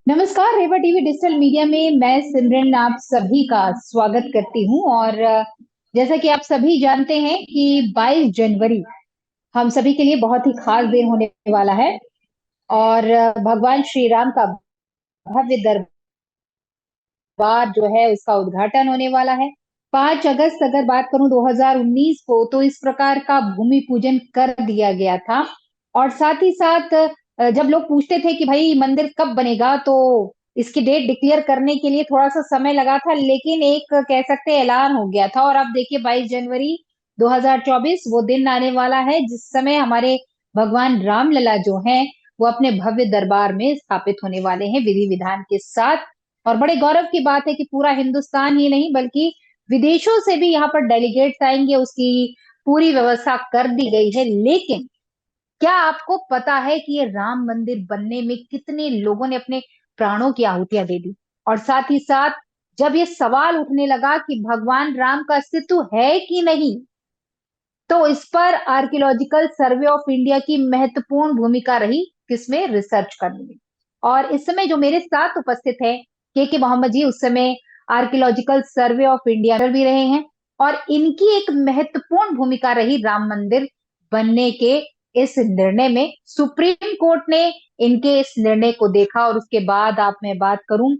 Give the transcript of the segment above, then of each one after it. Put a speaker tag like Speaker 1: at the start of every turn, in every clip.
Speaker 1: नमस्कार। रेवा TV digital media में मैं सिमरन आप सभी का स्वागत करती हूँ। और जैसा कि आप सभी जानते हैं कि 22 जनवरी हम सभी के लिए बहुत ही खास दिन होने वाला है। और भगवान श्री राम का भव्य दरबार जो है उसका उद्घाटन होने वाला है 5 अगस्त। अगर बात करूं 2019 को, तो इस प्रकार का भूमि पूजन कर दिया गया था। और साथ ही साथ जब लोग पूछते थे कि भाई मंदिर कब बनेगा, तो इसकी डेट डिक्लेयर करने के लिए थोड़ा सा समय लगा था, लेकिन एक कह सकते हैं ऐलान हो गया था। और अब देखिए 22 जनवरी 2024 वो दिन आने वाला है जिस समय हमारे भगवान रामलला जो हैं वो अपने भव्य दरबार में स्थापित होने वाले हैं विधि विधान के साथ। और बड़े गौरव की बात है कि पूरा हिंदुस्तान ही नहीं बल्कि विदेशों से भी यहाँ पर डेलीगेट्स आएंगे, उसकी पूरी व्यवस्था कर दी गई है। लेकिन क्या आपको पता है कि ये राम मंदिर बनने में कितने लोगों ने अपने प्राणों की आहुतियां दे दी? और साथ ही साथ जब ये सवाल उठने लगा कि भगवान राम का अस्तित्व है कि नहीं, तो इस पर आर्कियोलॉजिकल सर्वे ऑफ इंडिया की महत्वपूर्ण भूमिका रही किसमें, रिसर्च करने में। और इस समय जो मेरे साथ उपस्थित है के मोहम्मद जी, उस समय आर्कियोलॉजिकल सर्वे ऑफ इंडिया भी रहे हैं। और इनकी एक महत्वपूर्ण भूमिका रही राम मंदिर बनने के इस निर्णय में। सुप्रीम कोर्ट ने इनके इस निर्णय को देखा और उसके बाद आप मैं बात करूं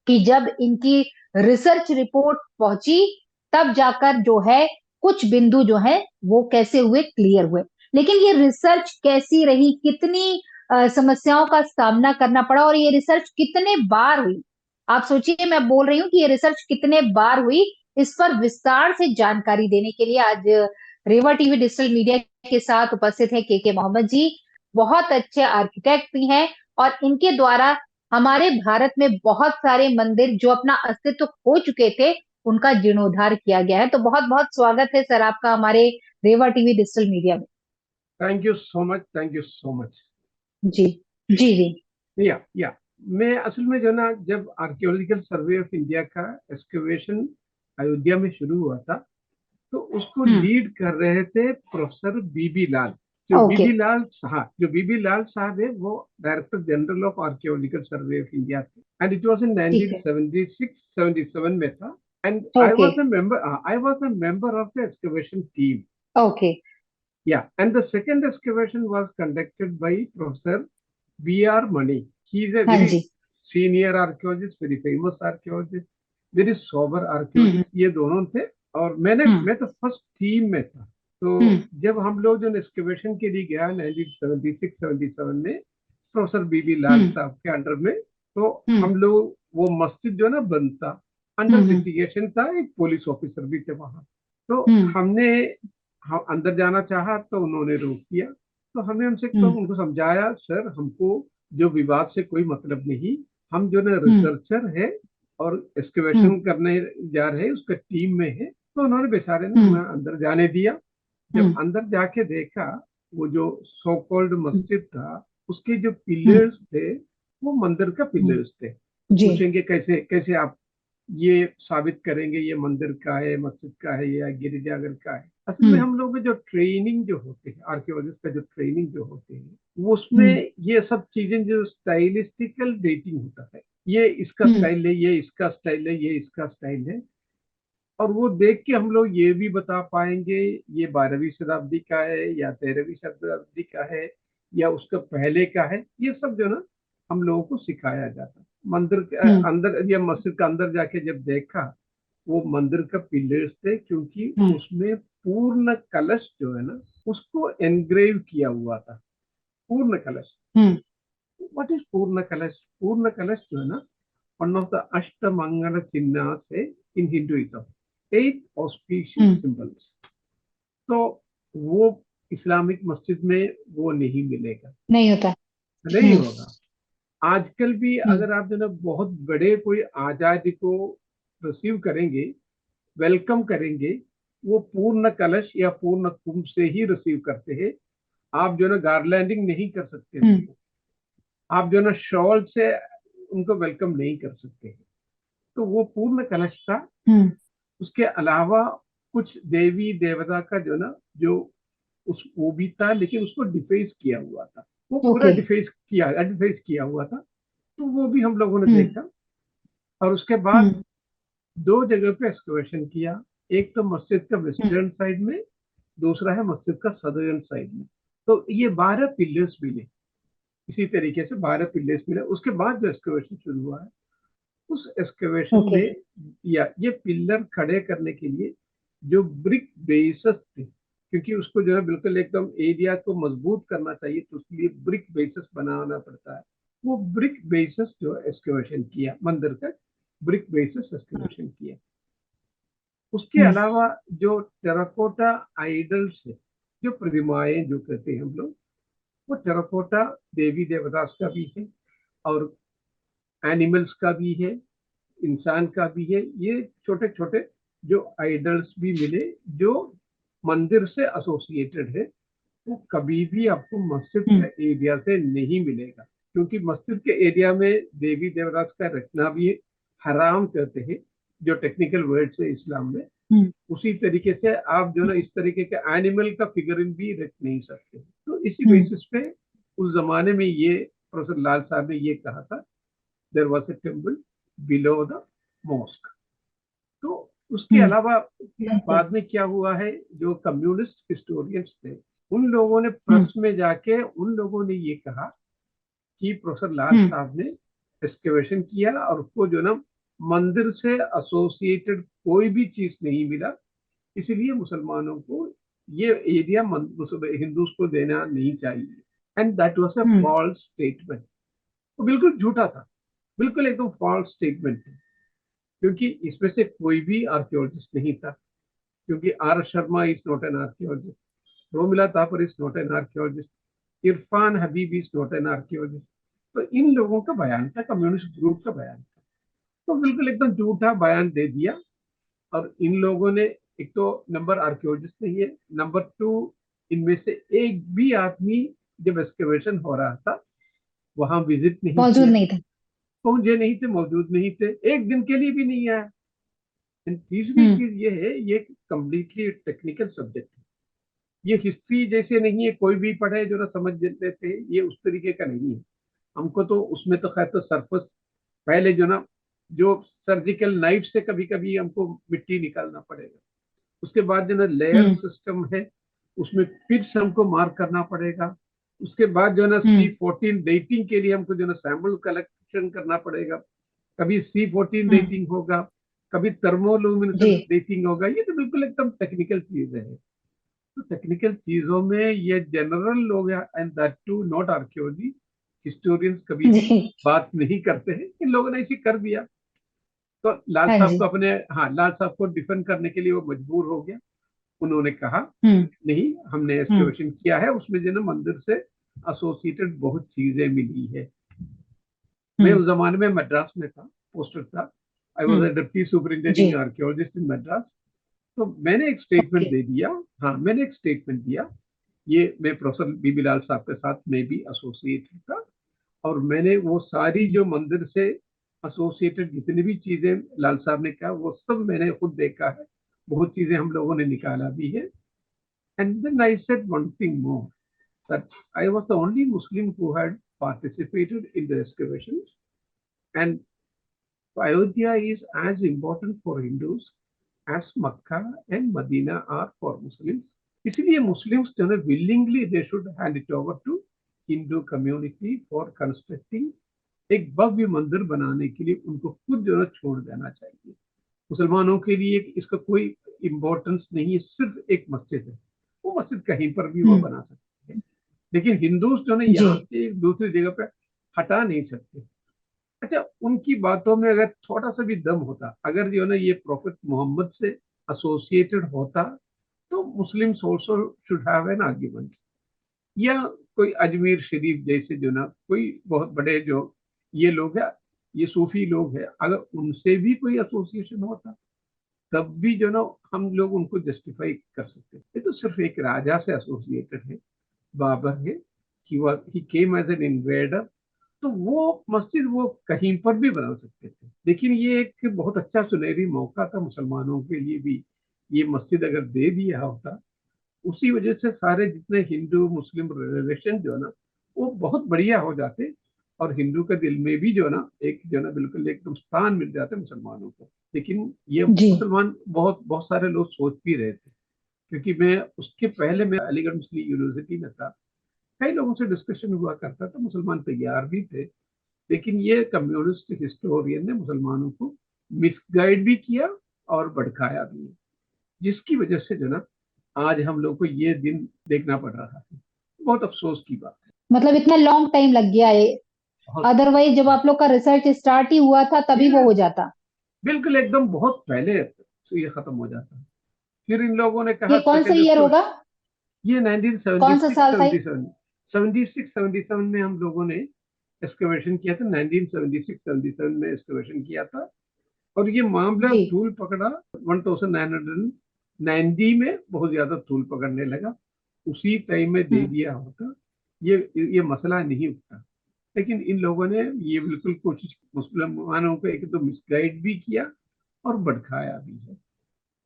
Speaker 1: कि जब इनकी रिसर्च रिपोर्ट पहुंची, तब जाकर जो है कुछ बिंदु जो है वो कैसे हुए, क्लियर हुए। लेकिन ये रिसर्च कैसी रही, कितनी समस्याओं का सामना करना पड़ा, और ये रिसर्च कितने बार हुई, आप सोचिए। मैं बोल रही हूँ कि ये रिसर्च कितने बार हुई, इस पर विस्तार से जानकारी देने के लिए आज रेवा टीवी डिजिटल मीडिया के साथ उपस्थित है के मोहम्मद जी। बहुत अच्छे आर्किटेक्ट भी हैं, और इनके द्वारा हमारे भारत में बहुत सारे मंदिर जो अपना अस्तित्व खो चुके थे, उनका जीर्णोद्धार किया गया है। तो बहुत बहुत स्वागत है सर आपका हमारे रेवा टीवी डिजिटल मीडिया में।
Speaker 2: Thank you so much, thank you so much.
Speaker 1: जी जी जी।
Speaker 2: या मैं असल में जो ना, जब आर्कियोलॉजिकल सर्वे ऑफ इंडिया का एक्सकवेशन अयोध्या में शुरू हुआ था, तो उसको
Speaker 1: हम्म।
Speaker 2: लीड कर रहे थे प्रोफेसर बीबी लाल। जो
Speaker 1: ओके।
Speaker 2: बीबी लाल, हाँ, जो बीबी लाल साहब है वो director general of archaeological Survey of India थे, एंड इट वाज इन
Speaker 1: ठीक है।
Speaker 2: 1976 77 में था। And
Speaker 1: okay.
Speaker 2: I was a member of the excavation team.
Speaker 1: Okay.
Speaker 2: Yeah, and the second excavation was conducted by Professor B.R. Mani. He is a
Speaker 1: हाँ
Speaker 2: very
Speaker 1: जी।
Speaker 2: senior archaeologist, very famous archaeologist, very sober
Speaker 1: हम्म
Speaker 2: archaeologist. ये दोनों थे। और
Speaker 1: हम्म
Speaker 2: मैं तो first team में था। तो
Speaker 1: हम्म
Speaker 2: जब हम लोग जो एक्सकवेशन के लिए गया 1976-77 में प्रोफेसर बीबी लाल
Speaker 1: हम्म
Speaker 2: साहब के अंडर में, तो
Speaker 1: हम्म
Speaker 2: हम लोग वो मस्जिद जो ना बनता, अंडर
Speaker 1: हम्म
Speaker 2: लिटिगेशन था, एक पुलिस ऑफिसर भी थे वहां। तो
Speaker 1: हम्म
Speaker 2: हमने हम अंदर जाना चाहा तो उन्होंने रोक दिया। तो हमने उनसे तो
Speaker 1: हम्म
Speaker 2: उनको समझाया, सर हमको जो विवाद से कोई मतलब नहीं, हम जो ना
Speaker 1: हम्म
Speaker 2: रिसर्चर है और
Speaker 1: हम्म
Speaker 2: एक्सकवेशन करने जा रहे हैं उसका टीम में है। तो उन्होंने बेचारे ने
Speaker 1: हम्म
Speaker 2: हमें अंदर जाने दिया। जब
Speaker 1: हम्म
Speaker 2: अंदर जाके देखा, वो जो सो कॉल्ड
Speaker 1: हम्म
Speaker 2: मस्जिद था, उसके जो
Speaker 1: हम्म
Speaker 2: पिलर्स थे वो मंदिर का
Speaker 1: हम्म,
Speaker 2: पिलर्स थे। तो
Speaker 1: जी।
Speaker 2: पूछेंगे कैसे कैसे आप ये साबित करेंगे ये मंदिर का है, मस्जिद का है या गिरिजाघर का है। असल में
Speaker 1: हम्म
Speaker 2: हम लोग जो ट्रेनिंग जो होते हैं, आर्कियोलॉजिस्ट का जो ट्रेनिंग जो होते हैं, वो
Speaker 1: हम्म
Speaker 2: उसमें ये सब चीजें जो स्टाइलिस्टिकल डेटिंग होता है, ये इसका
Speaker 1: हम्म
Speaker 2: स्टाइल है, ये इसका स्टाइल है, ये इसका स्टाइल है। और वो देख के हम लोग ये भी बता पाएंगे ये 12वीं शताब्दी का है या 13वीं शताब्दी का है या उसका पहले का है। ये सब जो ना हम लोगों को सिखाया जाता। मंदिर के
Speaker 1: हम्म
Speaker 2: अंदर या मस्जिद के अंदर जाके जब देखा, वो मंदिर का पिलर्स थे, क्योंकि
Speaker 1: हम्म
Speaker 2: उसमें पूर्ण कलश जो है ना उसको एनग्रेव किया हुआ था। पूर्ण कलश,
Speaker 1: हम्म
Speaker 2: व्हाट इज पूर्ण कलश? पूर्ण कलश जो है ना, वन ऑफ द अष्टमंगल चिन्ह से in Hinduism, 8 auspicious
Speaker 1: hmm,
Speaker 2: symbols. तो वो इस्लामिक मस्जिद में वो नहीं मिलेगा,
Speaker 1: नहीं होता।
Speaker 2: नहीं
Speaker 1: हम्म
Speaker 2: होगा। आजकल भी
Speaker 1: हम्म
Speaker 2: अगर आप जो ना बहुत बड़े कोई आजादी को रिसीव करेंगे, वेलकम करेंगे, वो पूर्ण कलश या पूर्ण कुंभ से ही रिसीव करते हैं। आप जो ना गार्लैंडिंग नहीं कर सकते
Speaker 1: हम्म
Speaker 2: उनको, आप जो ना शॉल से उनको वेलकम नहीं कर सकते। तो वो पूर्ण कलश था।
Speaker 1: हम्म
Speaker 2: उसके अलावा कुछ देवी देवता का जो ना, जो उस वो भी था, लेकिन उसको डिफेस किया हुआ था। वो पूरा
Speaker 1: ओके।
Speaker 2: डिफेस किया हुआ था। तो वो भी हम लोगों ने
Speaker 1: हम्म।
Speaker 2: देखा। और उसके बाद
Speaker 1: हम्म।
Speaker 2: दो जगह पे एक्सकवेशन किया, एक तो मस्जिद का
Speaker 1: हम्म।
Speaker 2: वेस्टर्न साइड में, दूसरा है मस्जिद का सदर्न साइड में। तो ये 12 पिलर्स मिले, इसी तरीके से 12 पिलर्स मिले। उसके बाद जो एक्सकवेशन शुरू हुआ है, उस एक्सकवेशन
Speaker 1: ओके।
Speaker 2: में या ये पिलर खड़े करने के लिए जो ब्रिक बेसिस थे, क्योंकि उसको जो है बिल्कुल एकदम एरिया को मजबूत करना चाहिए, तो उसके लिए ब्रिक बेसिस बनाना पड़ता है। वो ब्रिक बेसिस जो एक्सकवेशन किया मंदिर का, ब्रिक बेसिस एक्सकवेशन किया। उसके
Speaker 1: हम्म।
Speaker 2: अलावा जो टेराकोटा आइडल्स है, जो प्रतिमाएं जो कहते हैं हम लोग, वो टेराकोटा देवी देवदास का भी है, और एनिमल्स का भी है, इंसान का भी है। ये छोटे छोटे जो आइडल्स भी मिले, जो मंदिर से एसोसिएटेड है। वो कभी भी आपको मस्जिद
Speaker 1: हम्म।
Speaker 2: के एरिया से नहीं मिलेगा, क्योंकि मस्जिद के एरिया में देवी देवदास का रखना भी हराम कहते हैं, जो टेक्निकल वर्ड है इस्लाम में।
Speaker 1: हम्म।
Speaker 2: उसी तरीके से आप जो ना इस तरीके के एनिमल का फिगरिंग भी रख नहीं सकते। तो इसी
Speaker 1: हम्म।
Speaker 2: बेसिस पे उस जमाने में ये प्रोफेसर लाल साहब ने ये कहा था, there was a temple below the mosque. तो उसके
Speaker 1: हम्म।
Speaker 2: अलावा
Speaker 1: बिल्कुल।
Speaker 2: बाद में क्या हुआ है, जो कम्युनिस्ट हिस्टोरियंस थे, उन लोगों ने
Speaker 1: हम्म।
Speaker 2: प्रेस में जाके उन लोगों ने ये कहा कि प्रोफेसर लाल
Speaker 1: हम्म।
Speaker 2: साहब ने एक्सकवेशन किया और उसको जो ना मंदिर से एसोसिएटेड कोई भी चीज नहीं मिला, इसलिए मुसलमानों को ये एरिया हिंदूज को देना नहीं चाहिए। And that was a
Speaker 1: hmm.
Speaker 2: False statement. वो बिल्कुल झूठा था, बिल्कुल एकदम फॉल्स स्टेटमेंट था, क्योंकि इसमें से कोई भी आर्कियोलॉजिस्ट नहीं था। क्योंकि R Sharma is not an archaeologist, Romila Thapar is not an archaeologist, Irfan Habib is not an archaeologist. तो इन लोगों का बयान था, कम्युनिस्ट ग्रुप का बयान था। तो बिल्कुल एकदम झूठा बयान दे दिया। और इन लोगों ने, एक तो नंबर आर्कियोलॉजिस्ट नहीं है, नंबर टू, इनमें से एक भी आदमी जब एक्सकवेशन हो रहा था वहां विजिट नहीं
Speaker 1: मौजूद
Speaker 2: किया,
Speaker 1: नहीं था।
Speaker 2: पहुंचे नहीं थे, मौजूद नहीं थे, एक दिन के लिए भी नहीं आया। तीसरी
Speaker 1: हम्म।
Speaker 2: चीज ये है, ये कम्प्लीटली टेक्निकल सब्जेक्ट है। ये हिस्ट्री जैसे नहीं है, कोई भी पढ़े जो ना समझ लेते थे, ये उस तरीके का नहीं है। हमको तो उसमें तो खैर तो सरफस, पहले जो ना, जो सर्जिकल नाइफ से कभी कभी हमको मिट्टी निकालना पड़ेगा। उसके बाद जो ना लेयर
Speaker 1: हम्म।
Speaker 2: सिस्टम है, उसमें फिर से हमको मार्क करना पड़ेगा। उसके बाद जो है ना
Speaker 1: हम्म।
Speaker 2: C14 डेटिंग के लिए हमको जो ना सैंपल कलेक्शन करना पड़ेगा। कभी C14
Speaker 1: हम्म।
Speaker 2: डेटिंग होगा, कभी थर्मोलुमिनेसेंस
Speaker 1: जी।
Speaker 2: डेटिंग होगा। ये तो बिल्कुल एकदम टेक्निकल चीज है। तो टेक्निकल चीजों में ये जनरल लोग, and that too not archaeology historians, कभी
Speaker 1: जी।
Speaker 2: बात नहीं करते हैं। इन लोगों ने इसे कर दिया। तो लाल
Speaker 1: हाँ
Speaker 2: साहब
Speaker 1: जी।
Speaker 2: को अपने, हाँ, लाल साहब को डिफेंड करने के लिए वो मजबूर हो गया। उन्होंने कहा
Speaker 1: हम्म।
Speaker 2: नहीं, हमने
Speaker 1: हम्म।
Speaker 2: एक्सकवेशन किया है, उसमें जो ना मंदिर से एसोसिएटेड बहुत चीजें मिली है। मैं
Speaker 1: हम्म।
Speaker 2: उस जमाने में मद्रास में था, पोस्टर था। I was
Speaker 1: hmm.
Speaker 2: A deputy
Speaker 1: जी।
Speaker 2: Superintending archaeologist in Madras. तो मैंने एक
Speaker 1: ओके।
Speaker 2: स्टेटमेंट दे दिया। हाँ, मैंने एक स्टेटमेंट दिया। ये मैं प्रोफेसर बीबी लाल साहब के साथ मैं भी एसोसिएट था, और मैंने वो सारी
Speaker 1: हम्म।
Speaker 2: जो मंदिर से एसोसिएटेड जितनी भी चीजें लाल साहब ने कहा, वो सब मैंने खुद देखा है। बहुत चीजें हम लोगों ने निकाला भी है। And then I said one thing more, that I was the only Muslim who had participated in the excavations, and Ayodhya is as important for Hindus as Makkah and Medina are for Muslims. इसलिए Muslims जो है willingly they should hand it over to Hindu community for constructing, एक भव्य मंदिर बनाने के लिए उनको खुद जो है छोड़ देना चाहिए। मुसलमानों के लिए इसका कोई इम्पोर्टेंस नहीं है, सिर्फ एक मस्जिद है, वो मस्जिद कहीं पर भी वो
Speaker 1: हम्म।
Speaker 2: बना सकते हैं। लेकिन हिंदूज जो है
Speaker 1: जी।
Speaker 2: यहाँ से एक दूसरी जगह पे हटा नहीं सकते। अच्छा, उनकी बातों में अगर थोड़ा सा भी दम होता, अगर जो है ना ये प्रॉफिट मोहम्मद से एसोसिएटेड होता, तो Muslim also should have an argument. या कोई अजमेर शरीफ जैसे जो ना कोई बहुत बड़े जो ये लोग हैं, ये सूफी लोग हैं, अगर उनसे भी कोई एसोसिएशन होता, तब भी जो ना हम लोग उनको जस्टिफाई कर सकते। ये तो सिर्फ एक राजा से एसोसिएटेड है, बाबर है, ही केम एज एन इन्वेडर। तो वो मस्जिद वो कहीं पर भी बना सकते थे। लेकिन ये एक बहुत अच्छा सुनहरी मौका था मुसलमानों के लिए भी, ये मस्जिद अगर दे दिया होता। उसी वजह से सारे जितने हिंदू मुस्लिम रिलेशन जो है ना, वो बहुत बढ़िया हो जाते। और हिंदू के दिल में भी जो है ना एक जो है ना बिल्कुल एकदम स्थान मिल जाता है मुसलमानों को। लेकिन ये
Speaker 1: जी
Speaker 2: मुसलमान बहुत बहुत सारे लोग सोच भी रहे थे, क्योंकि मैं उसके पहले मैं अलीगढ़ मुस्लिम यूनिवर्सिटी में था, कई लोगों से डिस्कशन हुआ करता था, मुसलमान तैयार भी थे। लेकिन ये कम्युनिस्ट हिस्टोरियन ने मुसलमानों को मिसगाइड भी किया और भड़काया भी, जिसकी वजह से जो ना आज हम लोग को ये दिन देखना पड़ रहा है। बहुत अफसोस की बात है।
Speaker 1: मतलब इतना लॉन्ग टाइम लग गया है,
Speaker 2: बहुत
Speaker 1: अदरवाइज जब आप लोग का रिसर्च स्टार्ट ही हुआ था तभी वो
Speaker 2: ये
Speaker 1: हो जाता।
Speaker 2: बिल्कुल एकदम बहुत पहले तो ये खत्म हो जाता। फिर इन लोगों ने
Speaker 1: ये
Speaker 2: कहा
Speaker 1: कौन सा
Speaker 2: सेकेंड
Speaker 1: ईयर
Speaker 2: उसको,
Speaker 1: होगा?
Speaker 2: ये
Speaker 1: कौन सा
Speaker 2: 1976
Speaker 1: साल था ये?
Speaker 2: 77 76 77 में हम लोगों ने एक्सकवेशन किया था। 1976 77 में एक्सकवेशन किया था, और ये मामला
Speaker 1: जी।
Speaker 2: तूल पकड़ा 1990 में, बहुत ज्यादा तूल पकड़ने लगा। उसी टाइम में दे
Speaker 1: हम्म।
Speaker 2: दिया होता, ये मसला नहीं उठता। लेकिन इन लोगों ने ये बिल्कुल कोशिश मुसलमानों को एक तो मिसगाइड भी किया और भड़काया भी है।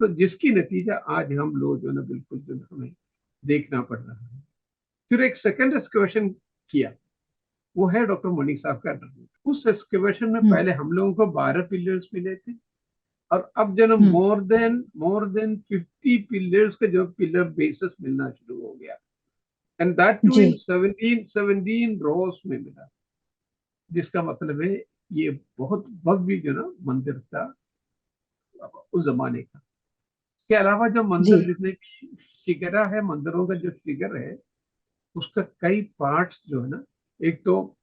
Speaker 2: तो जिसकी नतीजा आज हम लोग जो है ना बिल्कुल जो है हमें देखना पड़ रहा है। फिर एक सेकंड एक्सकवेशन किया, वो है डॉक्टर मणि साहब का ड्रामा। उस एक्सकवेशन में
Speaker 1: हम्म।
Speaker 2: पहले हम लोगों को 12 पिलर्स मिले थे, और अब जो है
Speaker 1: हम्म।
Speaker 2: मोर देन 50 पिलर्स का जो पिलर बेसिस मिलना शुरू हो गया, एंड दैट टू
Speaker 1: जी।
Speaker 2: इन 17 रोज में मिला। जिसका मतलब है ये बहुत भव्य जो ना मंदिर था उस जमाने का। के अलावा जो
Speaker 1: जी।
Speaker 2: मंदिर जितने शिगरा है, मंदिरों का जो शिगर है, उसका कई पार्ट्स जो है ना, एक तो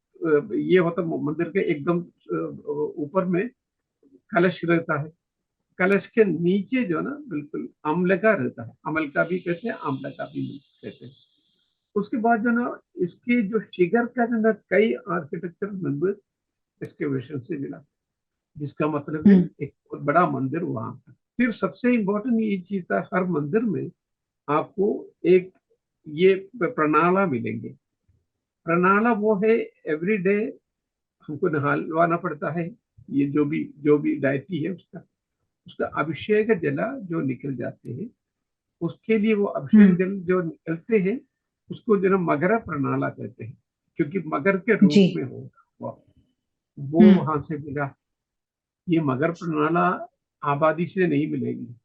Speaker 2: ये होता मंदिर के एकदम ऊपर में कलश रहता है। कलश के नीचे जो ना बिल्कुल अम्ल का रहता है, अमल का भी कहते हैं, अम्ल का भी कहते हैं। उसके बाद जो ना इसके जो शिगर का जो ना कई आर्किटेक्चर मेंबर्स एक्सकेवेशन से मिला, जिसका मतलब है
Speaker 1: हम्म।
Speaker 2: एक बहुत बड़ा मंदिर वहां पर। फिर सबसे इम्पोर्टेंट ये चीज था, हर मंदिर में आपको एक ये प्रणाला मिलेंगे। प्रणाला वो है एवरी डे हमको नहलवाना पड़ता है, ये जो भी डायटी है उसका उसका अभिषेक जला जो निकल जाते हैं, उसके लिए वो अभिषेक
Speaker 1: हम्म।
Speaker 2: जल जो निकलते हैं उसको जो ना मगर प्रणाला कहते हैं, क्योंकि मगर के
Speaker 1: जी।
Speaker 2: रूप में होगा वो
Speaker 1: हम्म।
Speaker 2: वहां से मिला। ये मगर प्रणाला आबादी से नहीं मिलेगी,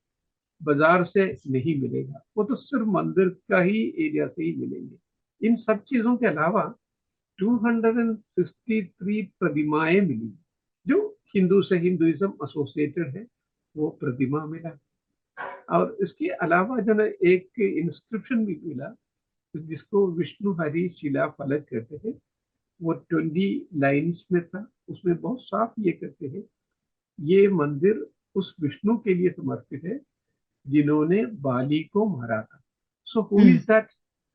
Speaker 2: बाजार से नहीं मिलेगा, वो तो सिर्फ मंदिर का ही एरिया से ही मिलेंगे। इन सब चीजों के अलावा 263 प्रतिमाएं मिली, जो हिंदू से हिंदुइज्म एसोसिएटेड है, वो प्रतिमा मिला। और इसके अलावा जो है एक इंस्क्रिप्शन भी मिला, जिसको विष्णु हरि शिला फलक कहते हैं। वो 20 लाइन्स में था, उसमें बहुत साफ ये कहते हैं ये मंदिर उस विष्णु के लिए समर्पित है जिन्होंने बाली को मारा था। So who is
Speaker 1: hmm.
Speaker 2: That,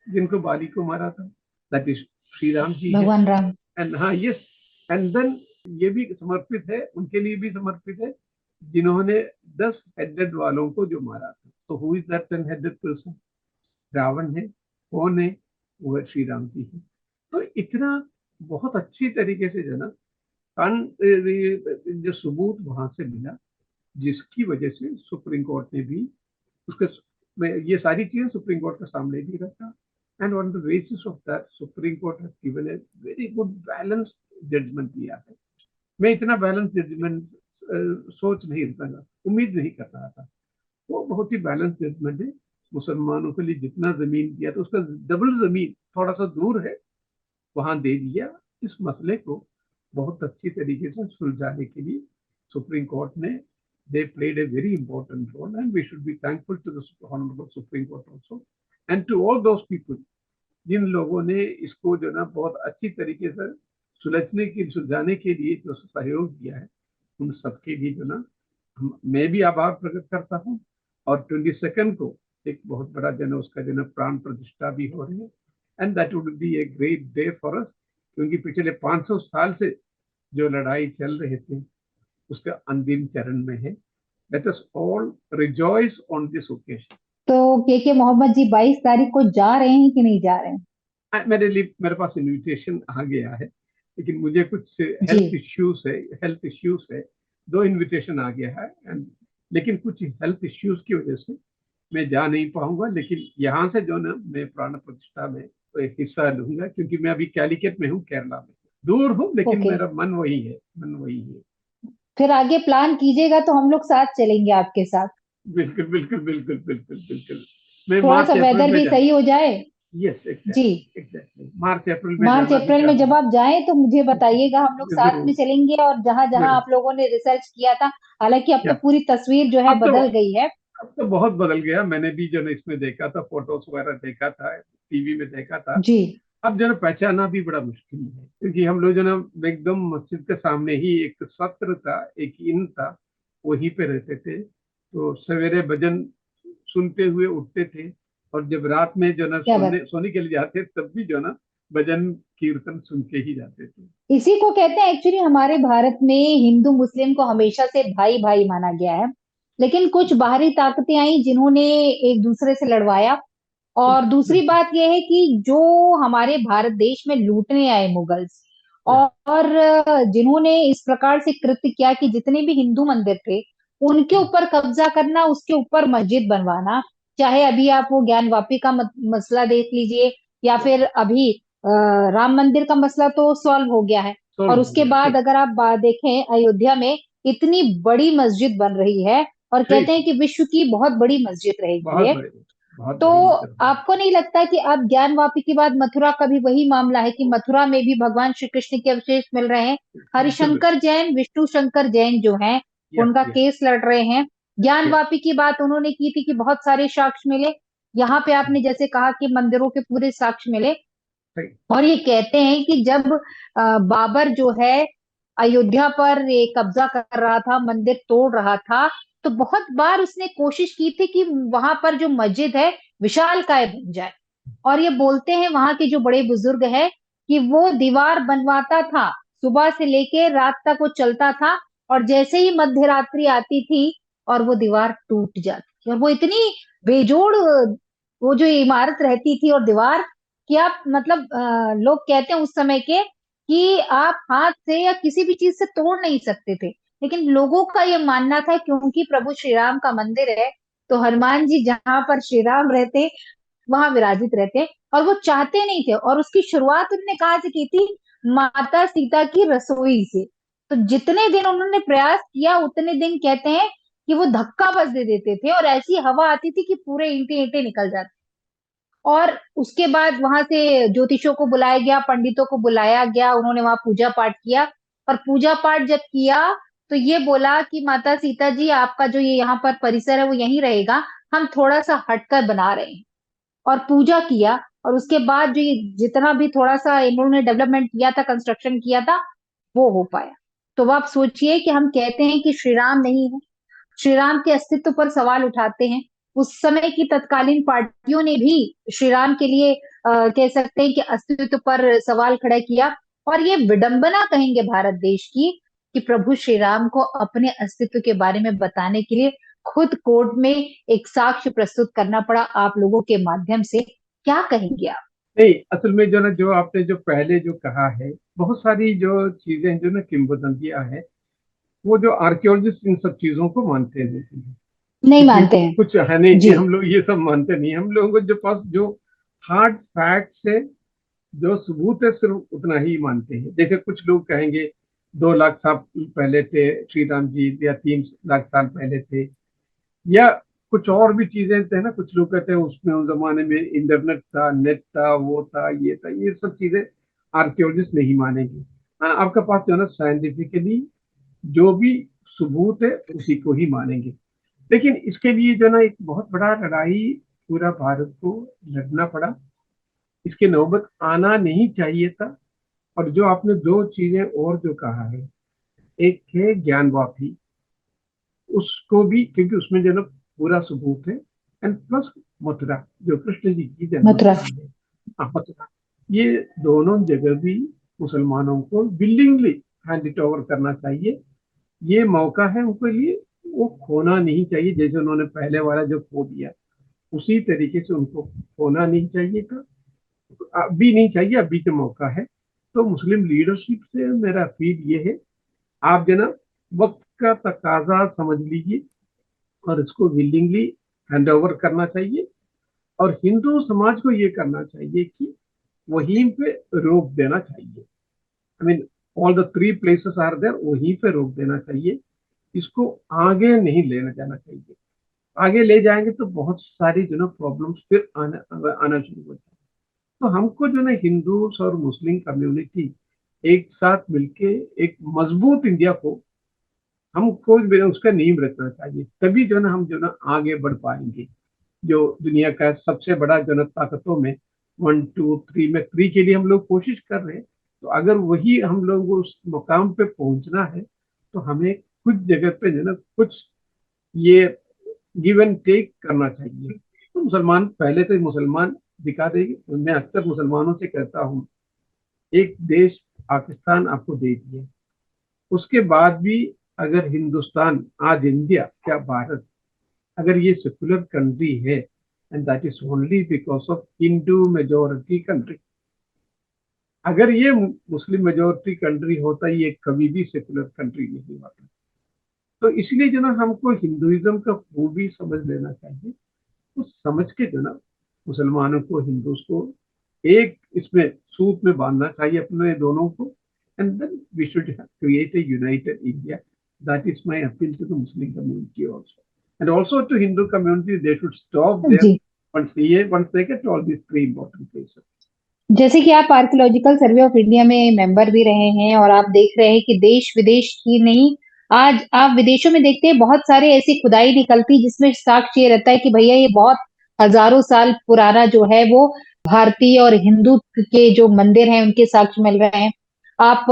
Speaker 2: जिनको बाली को मारा था? दैट इज श्री राम जी है।
Speaker 1: भगवान राम।
Speaker 2: एंड हाँ, यस, एंड देन ये भी समर्पित है, उनके लिए भी समर्पित है जिन्होंने 10 हेडेड वालों को जो मारा था। तो who is that 10 headed person? Ravan है। कौन है? वो है श्री राम जी है। तो इतना बहुत अच्छी तरीके से जो ना कान जो सबूत वहां से मिला, जिसकी वजह से सुप्रीम कोर्ट ने भी उसके ये सारी चीजें सुप्रीम कोर्ट के सामने भी रखा। And on the basis of that supreme court has given a very good balance judgment दिया है। मैं इतना बैलेंस जजमेंट सोच नहीं रहा था, उम्मीद नहीं कर रहा था। वो बहुत ही बैलेंस जजमेंट है। मुसलमानों के लिए जितना जमीन दिया था उसका डबल जमीन थोड़ा सा दूर है, वहां दे दिया। इस मसले को बहुत अच्छी तरीके से सुलझाने के लिए सुप्रीम कोर्ट ने they played a very important role, and we should be thankful to the Honorable Supreme Court also, and to all those people जिन लोगों ने इसको जो ना बहुत अच्छी तरीके से सुलझाने के लिए जो सहयोग दिया है, उन सबके लिए जो ना मैं भी आभार प्रकट करता हूँ। और 22 को एक बहुत बड़ा जो ना उसका जो ना प्राण प्रतिष्ठा भी हो रही है, and that would be a great day for us, क्योंकि पिछले 500 साल से जो लड़ाई चल रहे थे उसका अंतिम चरण में है। Let us all rejoice on this occasion.
Speaker 1: तो के मोहम्मद जी 22 तारीख को जा रहे हैं कि नहीं जा रहे हैं?
Speaker 2: मेरे पास इनविटेशन आ गया है, लेकिन मुझे कुछ
Speaker 1: जी।
Speaker 2: हेल्थ इश्यूज है। दो इनविटेशन आ गया है, एंड लेकिन कुछ हेल्थ इश्यूज की वजह से मैं जा नहीं पाऊंगा। लेकिन यहाँ से जो ना मैं प्राण प्रतिष्ठा में तो एक हिस्सा लूंगा, क्योंकि मैं अभी कैलिकट में हूँ, केरला में। दूर हूँ लेकिन
Speaker 1: ओके,
Speaker 2: मेरा मन वही है, मन वही है।
Speaker 1: फिर आगे प्लान कीजिएगा तो हम लोग साथ चलेंगे आपके साथ।
Speaker 2: बिल्कुल बिल्कुल बिल्कुल बिल्कुल बिल्कुल। मैं
Speaker 1: थोड़ा सा
Speaker 2: मार्च अप्रैल
Speaker 1: वेदर
Speaker 2: में
Speaker 1: भी
Speaker 2: जा,
Speaker 1: सही हो जाए।
Speaker 2: यस
Speaker 1: जी,
Speaker 2: एग्जैक्टली एग्जैक्टली, मार्च अप्रैल में
Speaker 1: मार्च
Speaker 2: जाना भी
Speaker 1: अप्रैल में
Speaker 2: चाहता
Speaker 1: जब
Speaker 2: हूँ।
Speaker 1: आप जाएं तो मुझे बताइएगा, हम लोग साथ में
Speaker 2: जरूर
Speaker 1: चलेंगे। और जहां जहां
Speaker 2: जरूर।
Speaker 1: आप लोगों ने रिसर्च किया था, हालांकि अब तो
Speaker 2: या
Speaker 1: पूरी तस्वीर जो है
Speaker 2: अब तो
Speaker 1: बदल गई है।
Speaker 2: अब तो बहुत बदल गया, मैंने भी जो है इसमें देखा था, फोटोज वगैरह देखा था, टीवी में देखा था।
Speaker 1: जी,
Speaker 2: अब जो है पहचाना भी बड़ा मुश्किल है, क्योंकि हम लोग जो है ना एकदम मस्जिद के सामने ही एक सत्र था, एक इन था, वहीं पे रहते थे। तो सवेरे भजन सुनते हुए उठते थे, और जब रात में जो है ना
Speaker 1: क्या बात।
Speaker 2: सोने के लिए जाते तब भी जो है ना भजन कीर्तन सुन के ही जाते थे।
Speaker 1: इसी को कहते हैं एक्चुअली, हमारे भारत में हिंदू मुस्लिम को हमेशा से भाई भाई माना गया है। लेकिन कुछ बाहरी ताकतें आई जिन्होंने एक दूसरे से लड़वाया। और
Speaker 2: बिल्कुल
Speaker 1: दूसरी
Speaker 2: बिल्कुल।
Speaker 1: बात यह है कि जो हमारे भारत देश में लूटने आए मुगल्स,
Speaker 2: या
Speaker 1: और जिन्होंने इस प्रकार से कृत्य किया कि जितने भी हिंदू मंदिर थे उनके ऊपर कब्जा करना, उसके ऊपर मस्जिद बनवाना। चाहे अभी आप वो ज्ञानवापी का मसला देख लीजिए, या
Speaker 2: या
Speaker 1: फिर अभी राम मंदिर का मसला तो सॉल्व हो गया है। और
Speaker 2: सॉल्व हो
Speaker 1: उसके
Speaker 2: गया,
Speaker 1: बाद
Speaker 2: ठीक।
Speaker 1: अगर आप देखें, अयोध्या में इतनी बड़ी मस्जिद बन रही है, और कहते
Speaker 2: ठीक,
Speaker 1: हैं कि विश्व की बहुत बड़ी मस्जिद रहेगी
Speaker 2: बहुत
Speaker 1: ये।
Speaker 2: बड़े, बहुत
Speaker 1: तो
Speaker 2: बड़ी मस्जिद है।
Speaker 1: आपको नहीं लगता कि अब ज्ञानवापी के बाद मथुरा का भी वही मामला है कि मथुरा में भी भगवान श्री कृष्ण के अवशेष मिल रहे हैं?
Speaker 2: बिल्कुल बिल्कुल।
Speaker 1: हरिशंकर जैन, विष्णु शंकर जैन जो हैं,
Speaker 2: यस
Speaker 1: उनका
Speaker 2: यस
Speaker 1: केस लड़ रहे हैं।
Speaker 2: यस।
Speaker 1: ज्ञानवापी की बात उन्होंने की थी कि बहुत सारे साक्ष्य मिले। यहाँ पे आपने जैसे कहा कि मंदिरों के पूरे साक्ष्य मिले।
Speaker 2: सही।
Speaker 1: और ये कहते हैं कि जब बाबर जो है अयोध्या पर ये कब्जा कर रहा था, मंदिर तोड़ रहा था, तो बहुत बार उसने कोशिश की थी कि वहां पर जो मस्जिद है विशालकाय बन जाए। और ये बोलते हैं वहां के जो बड़े बुजुर्ग है कि वो दीवार बनवाता था, सुबह से लेके रात तक वो चलता था, और जैसे ही मध्य रात्रि आती थी और वो दीवार टूट जाती थी। और वो इतनी बेजोड़ वो जो इमारत रहती थी और दीवार, कि आप मतलब लोग कहते हैं उस समय के कि आप हाथ से या किसी भी चीज से तोड़ नहीं सकते थे। लेकिन लोगों का ये मानना था क्योंकि प्रभु श्री राम का मंदिर है, तो हनुमान जी जहां पर श्री राम रहते वहां विराजित रहते। और वो चाहते नहीं थे, और उसकी शुरुआत उन्होंने कहाँ से की थी? माता सीता की रसोई से। तो जितने दिन उन्होंने प्रयास किया उतने दिन कहते हैं कि वो धक्का बस दे देते थे, और ऐसी हवा आती थी कि पूरे ईंटे ईंटे निकल जाते। और उसके बाद वहां से ज्योतिषों को बुलाया गया, पंडितों को बुलाया गया, उन्होंने वहां पूजा पाठ किया। और पूजा पाठ जब किया तो ये बोला कि माता सीता जी, आपका जो ये यहाँ पर परिसर है वो यहीं रहेगा, हम थोड़ा सा हटकर बना रहे हैं। और पूजा किया, और उसके बाद जो ये जितना भी थोड़ा सा इन्होंने डेवलपमेंट किया था, कंस्ट्रक्शन किया था, वो हो पाया। तो अब आप सोचिए कि हम कहते हैं कि श्री राम नहीं है, श्री राम के अस्तित्व पर सवाल उठाते हैं। उस समय की तत्कालीन पार्टियों ने भी श्री राम के लिए कह सकते हैं कि अस्तित्व पर सवाल खड़ा किया। और ये विडंबना कहेंगे भारत देश की कि प्रभु श्री राम को अपने अस्तित्व के बारे में बताने के लिए खुद कोर्ट में एक साक्ष्य प्रस्तुत करना पड़ा आप लोगों के माध्यम से। क्या कहेंगे आप?
Speaker 2: नहीं, असल में जो ना, जो आपने जो पहले जो कहा है, बहुत सारी जो चीजें जो ना किंवदंतियां हैं, वो जो आर्कियोलॉजिस्ट इन सब चीजों को मानते नहीं हैं।
Speaker 1: नहीं
Speaker 2: क्योंकि
Speaker 1: मानते हैं।
Speaker 2: कुछ है नहीं कि
Speaker 1: जी,
Speaker 2: हम लोग ये सब मानते नहीं, हम लोगों को जो पास जो हार्ड फैक्ट है, जो सबूत है, सिर्फ उतना ही मानते हैं। जैसे कुछ लोग कहेंगे 2 लाख साल पहले थे श्री राम जी, या 3 लाख साल पहले थे, या कुछ और भी चीजें थे ना। कुछ लोग कहते हैं उसमें उस जमाने में इंटरनेट था, नेट था, वो था, ये था, ये सब चीजें आर्कियोलॉजिस्ट नहीं मानेंगे। हाँ, आपके पास जो है ना साइंटिफिकली जो भी सबूत है उसी को ही मानेंगे। लेकिन इसके लिए जो है ना एक बहुत बड़ा लड़ाई पूरा भारत को लड़ना पड़ा, इसके नौबत आना नहीं चाहिए था। और जो आपने दो चीजें और जो कहा है, एक है ज्ञानवापी, उसको भी, क्योंकि उसमें जो है ना पूरा सबूत है, एंड प्लस मथुरा जो कृष्ण जी की
Speaker 1: मथुरा।
Speaker 2: जन्मस्थान है, मथुरा, ये दोनों जगह भी मुसलमानों को विलिंगली हैंड इट ओवर करना चाहिए। ये मौका है उनके लिए, वो खोना नहीं चाहिए। जैसे उन्होंने पहले वाला जो खो दिया, उसी तरीके से उनको खोना नहीं चाहिए था, अभी नहीं चाहिए, अभी का मौका है। तो मुस्लिम लीडरशिप से मेरा अपील ये है, आप जो ना वक्त का तकाजा समझ लीजिए, और इसको विलिंगली हैंड ओवर करना चाहिए। और हिंदू समाज को ये करना चाहिए कि वहीं पे रोक देना चाहिए। I mean all the 3 places are there, वहीं पे रोक देना चाहिए। इसको आगे नहीं लेना जाना चाहिए। आगे ले जाएंगे तो बहुत सारी जो ना प्रॉब्लम्स फिर आना शुरू हो जाए। तो हमको जो ना हिंदूज और मुस्लिम कम्युनिटी एक साथ मिलके एक मजबूत इंडिया को हमको उसका नींव रखना चाहिए, तभी जो ना हम जो ना आगे बढ़ पाएंगे। जो दुनिया का सबसे बड़ा जो ना ताकतों में 1 2 3 में 3 के लिए हम लोग कोशिश कर रहे हैं, तो अगर वही हम लोग को उस मुकाम पे पहुंचना है तो हमें कुछ जगह पे जो ना कुछ ये गिव एंड टेक करना चाहिए। तो मुसलमान पहले तो मुसलमान दिखा देगी। तो मैं अक्सर मुसलमानों से कहता हूँ, एक देश पाकिस्तान आपको दे दिए, उसके बाद भी अगर हिंदुस्तान, आज इंडिया, क्या भारत, अगर ये सेकुलर कंट्री है, and that is only because of Hindu majority country. अगर ये मुस्लिम मेजोरिटी कंट्री होता, ये कभी भी सेकुलर कंट्री नहीं होता। तो इसलिए जो ना हमको हिंदुइज्म का वो भी समझ लेना चाहिए। तो समझ के जो ना मुसलमानों को, हिंदूज को एक इसमें सूत में बांधना चाहिए अपने दोनों को, and then we should create a united India. That is my appeal to the Muslim community also, and also to Hindu community. They should stop there
Speaker 1: जी।
Speaker 2: once they get all these 3 important places.
Speaker 1: जैसे कि आप archaeological Survey of India में member भी रहे हैं और आप देख रहे हैं कि देश विदेश की नहीं, आज आप विदेशों में देखते हैं बहुत सारे ऐसी खुदाई निकलती जिसमें साक्ष्य ये रहता है कि भैया ये बहुत हजारों साल पुराना जो है वो भारतीय और हिंदू के जो मंदिर हैं उनके साक्ष्य मिल रहे हैं। आप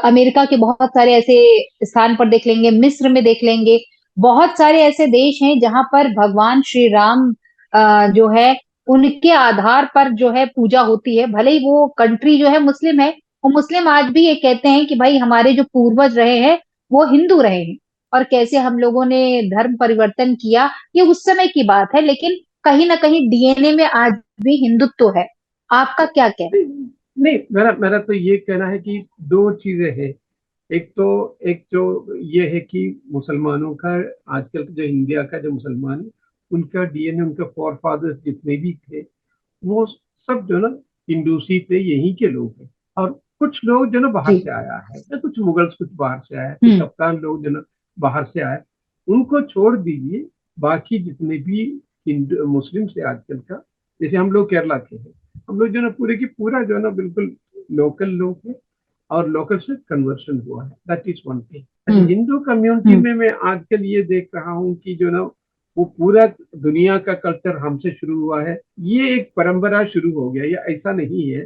Speaker 1: अमेरिका के बहुत सारे ऐसे स्थान पर देख लेंगे, मिस्र में देख लेंगे, बहुत सारे ऐसे देश हैं जहां पर भगवान श्री राम जो है उनके आधार पर जो है पूजा होती है। भले ही वो कंट्री जो है मुस्लिम है, वो मुस्लिम आज भी ये कहते हैं कि भाई हमारे जो पूर्वज रहे हैं वो हिंदू रहे हैं, और कैसे हम लोगों ने धर्म परिवर्तन किया ये उस समय की बात है, लेकिन कहीं ना कहीं डीएनए में आज भी हिंदुत्व है। आपका क्या कहना
Speaker 2: नहीं, नहीं, मेरा मेरा तो ये कहना है कि दो चीजें हैं। एक तो एक जो ये है कि मुसलमानों का, आजकल जो इंडिया का जो मुसलमान है, उनका डीएनए, उनके फॉर फादर्स जितने भी थे वो सब जो ना हिंदूसी थे, यहीं के लोग हैं। और कुछ लोग जो ना
Speaker 1: है?
Speaker 2: बाहर
Speaker 1: जी।
Speaker 2: से आया है, या कुछ मुगल्स कुछ बाहर से आया है, कुछ
Speaker 1: हम्म।
Speaker 2: अफगान लोग जो ना बाहर से आए, उनको छोड़ दीजिए। बाकी जितने भी हिंदू मुस्लिम से आजकल का, जैसे हम लोग केरला के हैं, हम लोग जो ना पूरे की पूरा जो ना बिल्कुल लोकल लोग हैं, और लोकल से कन्वर्शन हुआ है। That is one thing.
Speaker 1: Hmm.
Speaker 2: Hindu community
Speaker 1: hmm.
Speaker 2: में मैं आजकल ये देख रहा हूँ कि जो ना वो पूरा दुनिया का कल्चर हमसे शुरू हुआ है, ये एक परंपरा शुरू हो गया। ये ऐसा नहीं है,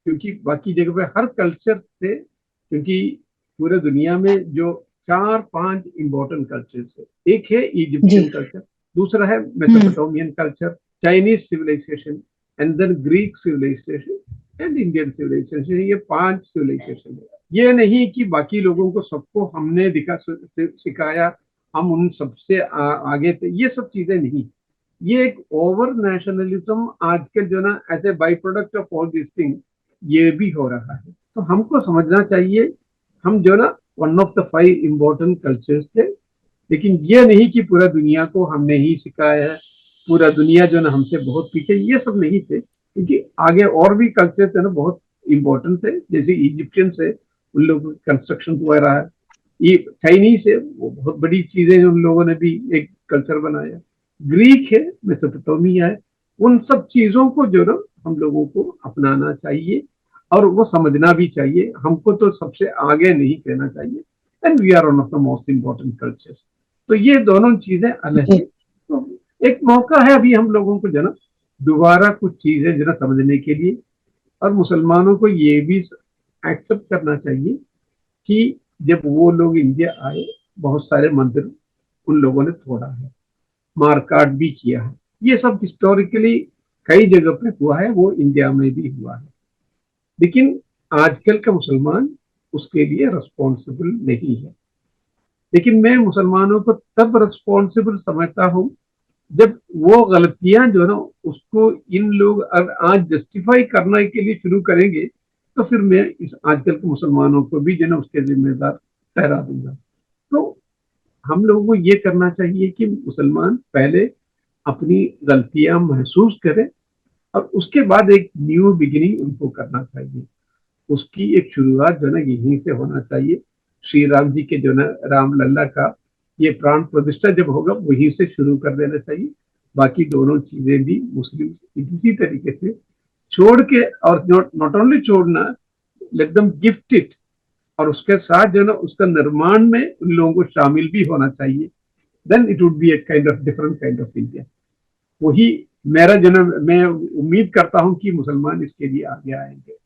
Speaker 2: क्योंकि बाकी जगह पे हर कल्चर से, क्योंकि पूरे दुनिया में जो 4 5 इम्पोर्टेंट कल्चर्स है, एक है
Speaker 1: जी।
Speaker 2: इजिप्शियन कल्चर, दूसरा है
Speaker 1: hmm.
Speaker 2: Mesopotamian culture, Chinese civilisation, and then Greek civilisation, and Indian civilisation. ये 5 सिविलाइजेशन है। ये नहीं कि बाकी लोगों को सबको हमने सिखाया, हम उन सबसे आगे थे, ये सब चीजें नहीं। ये एक ओवर नेशनलिज्म आजकल जो ना as a by product of all this thing ये भी हो रहा है। तो हमको समझना चाहिए, हम जो ना one of the 5 important cultures थे, लेकिन ये नहीं कि पूरा दुनिया को हमने ही सिखाया है, पूरा दुनिया जो ना हमसे बहुत पीछे, ये सब नहीं थे। क्योंकि आगे और भी कल्चर थे ना बहुत इम्पोर्टेंट थे, जैसे इजिप्शियन से उन लोगों कंस्ट्रक्शन वगैरह है, ये चाइनीज है, वो बहुत बड़ी चीजें उन लोगों ने भी एक कल्चर बनाया, ग्रीक है, मेसोपोटामिया है। उन सब चीजों को जो ना हम लोगों को अपनाना चाहिए, और वो समझना भी चाहिए। हमको तो सबसे आगे नहीं कहना चाहिए, and we are one of the most important cultures. तो ये दोनों चीजें अलग
Speaker 1: जी।
Speaker 2: है। तो एक मौका है अभी हम लोगों को जो ना दोबारा कुछ चीजें जो ना समझने के लिए, और मुसलमानों को ये भी एक्सेप्ट करना चाहिए कि जब वो लोग इंडिया आए, बहुत सारे मंदिर उन लोगों ने तोड़ा है, मार काट भी किया है। ये सब हिस्टोरिकली कई जगह पे हुआ है, वो इंडिया में भी हुआ है। लेकिन आजकल का मुसलमान उसके लिए रिस्पॉन्सिबल नहीं है। लेकिन मैं मुसलमानों को तब रिस्पॉन्सिबल समझता हूँ जब वो गलतियां जो है ना उसको इन लोग आज जस्टिफाई करने के लिए शुरू करेंगे, तो फिर मैं इस आजकल के मुसलमानों को भी जो है उसके जिम्मेदार ठहरा दूंगा। तो हम लोगों को ये करना चाहिए कि मुसलमान पहले अपनी गलतियां महसूस करें, और उसके बाद एक न्यू बिगिनिंग उनको करना चाहिए। उसकी एक शुरुआत जो है ना यहीं से होना चाहिए। श्री राम जी के जो ना राम लल्ला का ये प्राण प्रतिष्ठा जब होगा वहीं से शुरू कर देना चाहिए। बाकी दोनों चीजें भी मुस्लिम इसी तरीके से छोड़ के, और नॉट ओनली छोड़ना, लेट देम गिफ्ट इट, और उसके साथ जो ना उसका निर्माण में उन लोगों को शामिल भी होना चाहिए। Then it would be a kind of different kind of India. वही मेरा जो ना, मैं उम्मीद करता हूँ कि मुसलमान इसके लिए आगे आएंगे।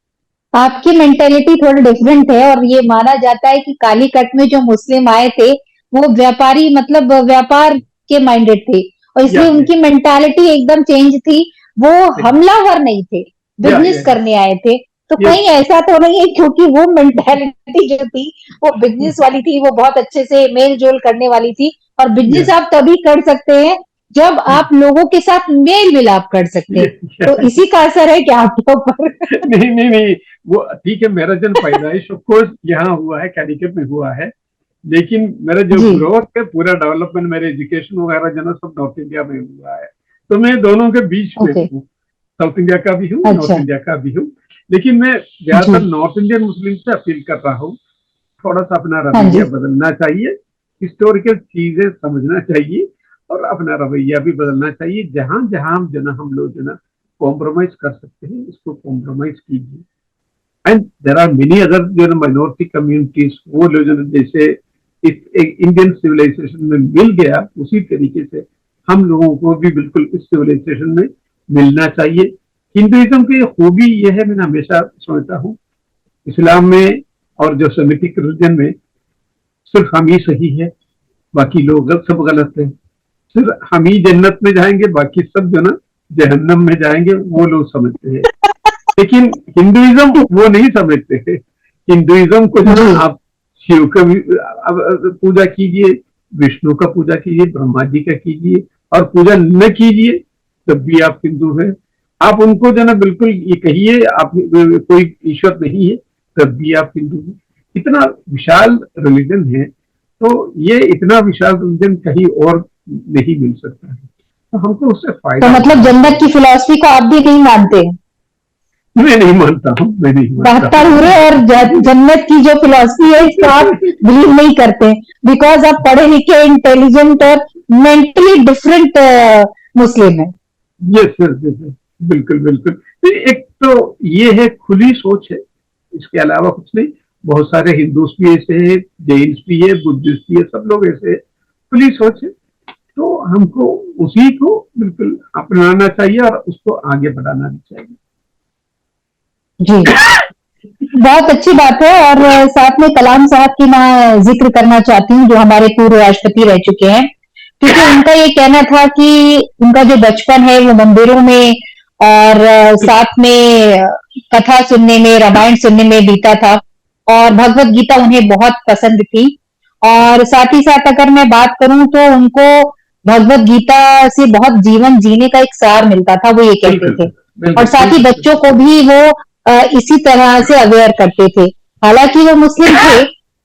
Speaker 1: आपकी मेंटेलिटी थोड़ी डिफरेंट है, और ये माना जाता है कि कालीकट में जो मुस्लिम आए थे वो व्यापारी, मतलब व्यापार के माइंडेड थे, और
Speaker 2: या
Speaker 1: इसलिए उनकी मेंटालिटी एकदम चेंज थी। वो हमलावर नहीं थे,
Speaker 2: या
Speaker 1: बिजनेस करने आए थे। तो
Speaker 2: या
Speaker 1: कहीं ऐसा तो नहीं है, क्योंकि वो मेंटालिटी जो थी वो बिजनेस वाली थी, वो बहुत अच्छे से मेल जोल करने वाली थी। और बिजनेस आप तभी कर सकते हैं जब आप लोगों के साथ मेल मिलाप कर सकते हैं। तो इसी का असर है क्या आपके ऊपर?
Speaker 2: नहीं नहीं नहीं, वो ठीक है, मेरा जन्म पैदाइश ऑफ कोर्स यहाँ हुआ है, कैलिकट में हुआ है, लेकिन मेरा जो
Speaker 1: जी।
Speaker 2: ग्रोथ है, पूरा डेवलपमेंट, मेरे एजुकेशन वगैरह जो ना सब नॉर्थ इंडिया में हुआ है। तो मैं दोनों के बीच में
Speaker 1: ओके।
Speaker 2: हूँ, साउथ इंडिया का भी हूँ, नॉर्थ
Speaker 1: अच्छा।
Speaker 2: इंडिया का भी हूँ। लेकिन मैं
Speaker 1: जी।
Speaker 2: ज्यादातर नॉर्थ इंडियन मुस्लिम से अपील कर रहा हूँ, थोड़ा सा अपना
Speaker 1: हाँ जी।
Speaker 2: रवैया बदलना चाहिए, हिस्टोरिकल चीजें समझना चाहिए, और अपना रवैया भी बदलना चाहिए। जहां जहां जो ना हम लोग जो ना कॉम्प्रोमाइज कर सकते हैं, इसको कॉम्प्रोमाइज कीजिए। And there are many other जो ना माइनॉरिटी कम्युनिटीज, वो लोग जो जैसे इस इंडियन सिविलाइजेशन में मिल गया, उसी तरीके से हम लोगों को भी बिल्कुल इस सिविलाइजेशन में मिलना चाहिए। हिंदुइज्म की खूबी यह है, मैं हमेशा समझता हूँ, इस्लाम में और जो सेमिटिक रिलीजन में सिर्फ हम ही सही है, बाकी लोग सब गलत है। सिर्फ हम ही जन्नत में जाएंगे, बाकी सब जो ना जहन्नम में जाएंगे, वो लोग समझते हैं। लेकिन हिंदुइज्म वो नहीं समझते हैं। हिंदुइज्म को जो ना आप शिव का पूजा कीजिए, विष्णु का पूजा कीजिए, ब्रह्मा जी का कीजिए, और पूजा न कीजिए तब भी आप हिंदू हैं। आप उनको जो ना बिल्कुल ये कहिए आप कोई ईश्वर नहीं है, तब भी आप हिंदू हैं। इतना विशाल रिलीजन है, तो ये इतना विशाल रिलीजन कहीं और नहीं मिल सकता है, तो हमको उससे
Speaker 1: तो
Speaker 2: फायदा
Speaker 1: मतलब
Speaker 2: उठाना
Speaker 1: जन्नत की
Speaker 2: चाहिए।
Speaker 1: फिलॉसफी को आप भी नहीं मानते?
Speaker 2: मैं नहीं मानता हूँ, मैं नहीं मानता
Speaker 1: बहत्तर
Speaker 2: हूँ।
Speaker 1: हुए और जन्नत की जो फिलॉसफी है इसको आप बिलीव नहीं करते, बिकॉज आप पढ़े लिखे, इंटेलिजेंट और मेंटली डिफरेंट मुस्लिम है।
Speaker 2: यस सर, यस, बिल्कुल बिल्कुल। तो एक तो ये है, खुली सोच है, इसके अलावा कुछ नहीं। बहुत सारे हिंदूस भी ऐसे हैं, जैन्स भी है, बुद्धिस्ट भी है, सब लोग ऐसे हैं, खुली सोच है। तो हमको उसी को बिल्कुल अपनाना चाहिए और उसको आगे बढ़ाना भी चाहिए।
Speaker 1: जी, बहुत अच्छी बात है। और साथ में कलाम साहब की मैं जिक्र करना चाहती हूँ, जो हमारे पूर्व राष्ट्रपति रह चुके हैं। क्योंकि उनका ये कहना था कि उनका जो बचपन है वो मंदिरों में और साथ में कथा सुनने में, रामायण सुनने में बीता था, और भगवत गीता उन्हें बहुत पसंद थी। और साथ ही साथ अगर मैं बात करूं तो उनको भगवत गीता से बहुत जीवन जीने का एक सार मिलता था, वो ये कहते
Speaker 2: बिल्कुल
Speaker 1: थे। और
Speaker 2: बिल्कुल
Speaker 1: साथ ही
Speaker 2: बिल्कुल
Speaker 1: बच्चों को भी वो इसी तरह से अवेयर करते थे। हालांकि वो मुस्लिम थे,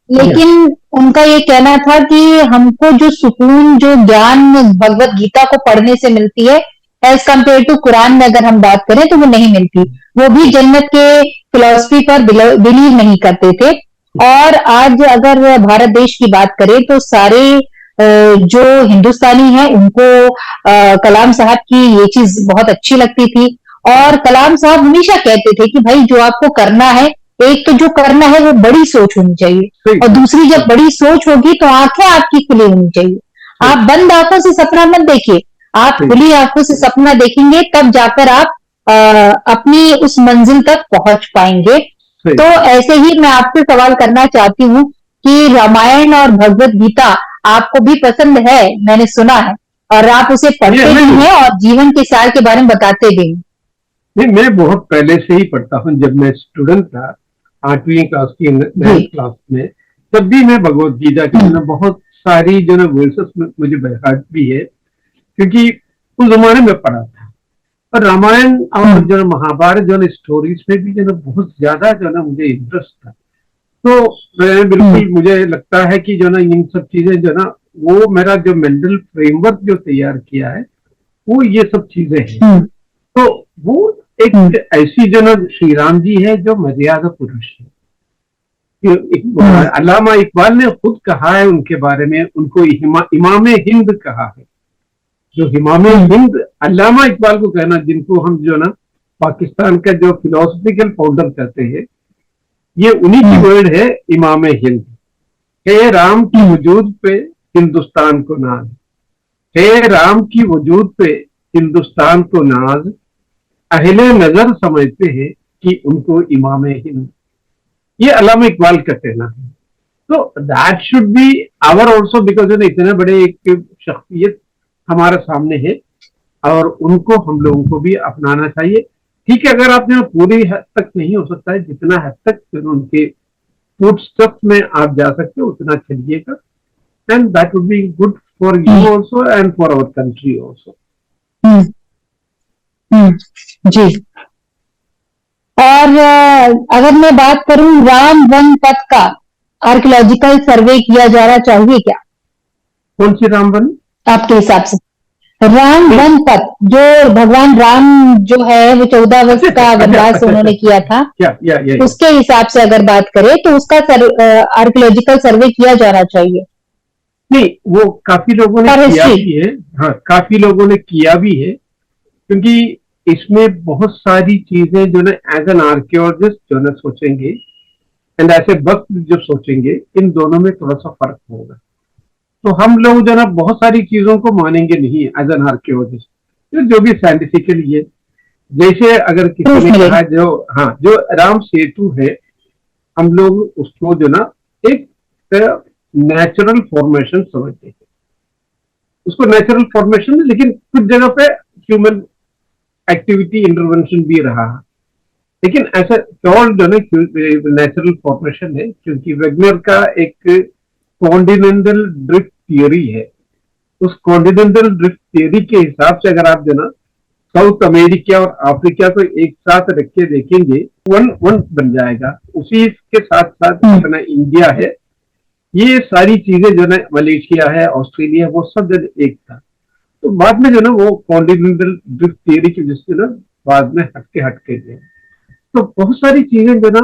Speaker 2: या
Speaker 1: लेकिन उनका ये कहना था कि हमको जो सुकून, जो ज्ञान भगवत गीता को पढ़ने से मिलती है, एज कम्पेयर टू कुरान में अगर हम बात करें तो वो नहीं मिलती। वो भी जन्नत के फिलॉसफी पर बिलीव नहीं करते थे। और आज अगर भारत देश की बात करें तो सारे जो हिंदुस्तानी हैं उनको कलाम साहब की ये चीज बहुत अच्छी लगती थी। और कलाम साहब हमेशा कहते थे कि भाई जो आपको करना है, एक तो जो करना है वो बड़ी सोच होनी चाहिए,
Speaker 2: सही
Speaker 1: और
Speaker 2: सही
Speaker 1: दूसरी जब
Speaker 2: सही
Speaker 1: बड़ी सोच होगी तो आंखें आपकी खुली होनी चाहिए।
Speaker 2: सही
Speaker 1: आप बंद आंखों से सपना मत देखिए, आप
Speaker 2: सही
Speaker 1: खुली आंखों से सपना देखेंगे, तब जाकर आप अपनी उस मंजिल तक पहुंच पाएंगे।
Speaker 2: सही
Speaker 1: तो
Speaker 2: सही।
Speaker 1: ऐसे ही मैं आपसे सवाल करना चाहती हूँ कि रामायण और भगवत गीता आपको भी पसंद है, मैंने सुना है, और आप उसे
Speaker 2: ये
Speaker 1: पढ़ते भी
Speaker 2: नहीं
Speaker 1: हैं और जीवन के सार के बारे में बताते भी हैं।
Speaker 2: नहीं, मैं बहुत पहले से ही पढ़ता हूँ। जब मैं स्टूडेंट था, 8वीं क्लास की,
Speaker 1: जी।
Speaker 2: 9th क्लास में, तब भी मैं भगवत गीता की जो ना बहुत सारी जो ना वर्सेस मुझे बहरात भी है, क्योंकि उस जमाने में पढ़ा था। और रामायण और जो ना महाभारत जो ना स्टोरीज में भी जो ना बहुत ज्यादा जो ना मुझे इंटरेस्ट था। तो मैं बिल्कुल, मुझे लगता है कि जो ना इन सब चीजें जो ना, वो मेरा जो मेंटल फ्रेमवर्क जो तैयार किया है, वो ये सब चीजें हैं। तो वो एक ऐसी जो ना श्री राम जी है जो मर्यादा पुरुष है। अल्लामा इकबाल ने खुद कहा है उनके बारे में, उनको इमाम हिंद कहा है। जो इमाम हिंद अल्लामा इकबाल को कहना, जिनको हम जो ना पाकिस्तान का जो फिलोसफिकल फाउंडर कहते हैं, ये उन्हीं की वर्ड है, इमाम हिंद। हे राम की वजूद पे हिंदुस्तान को नाज, हे राम की वजूद पे हिंदुस्तान को नाज, अहले नजर समझते हैं कि उनको इमाम हिंद। ये अल्लामा इकबाल का कहना है। तो that should be our also, because इतने बड़े एक शख्सियत हमारे सामने है और उनको हम लोगों को भी अपनाना चाहिए। ठीक है, अगर आप जो पूरी हद तक नहीं हो सकता है, जितना हद तक उनके फुटस्टेप्स में आप जा सकते हो उतना चलिएगा, and that would be good for you also and for our country also.
Speaker 1: जी। और अगर मैं बात करूं, राम वन पथ का आर्कियोलॉजिकल सर्वे किया जाना चाहिए क्या?
Speaker 2: कौन सी राम वन?
Speaker 1: आपके हिसाब से राम वन पथ, जो भगवान राम जो है वो 14 वर्ष का वनवास उन्होंने किया था, उसके हिसाब से अगर बात करें तो उसका आर्कियोलॉजिकल सर्वे किया जाना चाहिए।
Speaker 2: नहीं, वो काफी लोगों ने किया भी है। हाँ, काफी लोगों ने किया भी है, क्योंकि इसमें बहुत सारी चीजें जो ना एज एन आर्कियोलॉजिस्ट जो ना सोचेंगे एंड ऐसे वक्त जो सोचेंगे, इन दोनों में थोड़ा सा फर्क होगा। तो हम लोग जो ना बहुत सारी चीजों को मानेंगे नहीं एज एन आर्कियोलॉजिस्ट, जो भी साइंटिफिकली है। जैसे अगर किसी ने कहा जो राम सेतु है, हम लोग उसको जो ना एक नेचुरल फॉर्मेशन समझते हैं, उसको नेचुरल फॉर्मेशन, लेकिन कुछ जगह पे ह्यूमन एक्टिविटी इंटरवेंशन भी रहा है, लेकिन ऐसा कॉल्ड जो ना नेचुरल फॉर्मेशन है, क्योंकि वेगनर का एक कॉन्टिनेंटल ड्रिफ्ट थियोरी है। उस कॉन्टिनेंटल ड्रिफ्ट थियोरी के हिसाब से अगर आप जो ना साउथ अमेरिका और अफ्रीका को एक साथ रख के देखेंगे, वन वन बन जाएगा। उसी के साथ साथ अपना इंडिया है, ये सारी चीजें जो ना मलेशिया है, ऑस्ट्रेलिया, वो सब जो एक था। तो बाद में जो ना वो कॉन्टिनेंटल ड्रिफ्ट थियोरी की वजह से ना बाद में हटके गए। तो बहुत सारी चीजें जो ना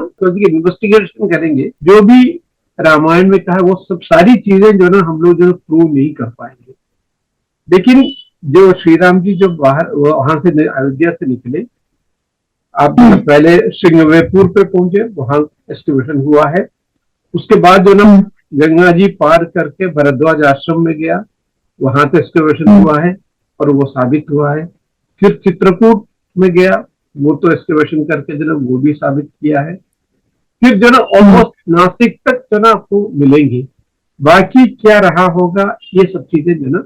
Speaker 2: इन्वेस्टिगेशन करेंगे, जो भी रामायण में कहा वो सब सारी चीजें जो ना हम लोग जो प्रूव नहीं कर पाएंगे। लेकिन जो श्री राम जी जो बाहर वहां से अयोध्या से निकले, आप पहले सिंगवेपुर पे पहुंचे, वहां एस्टिमेशन हुआ है। उसके बाद जो ना गंगा जी पार करके भरद्वाज आश्रम में गया, वहां पे एस्टिमेशन हुआ है और वो साबित हुआ है। फिर चित्रकूट में गया, वो तो एस्टिमेशन करके जो ना वो भी साबित किया है। फिर जो ना ऑलमोस्ट नासिक तक जो ना आपको मिलेंगे। बाकी क्या रहा होगा, ये सब चीजें जो ना,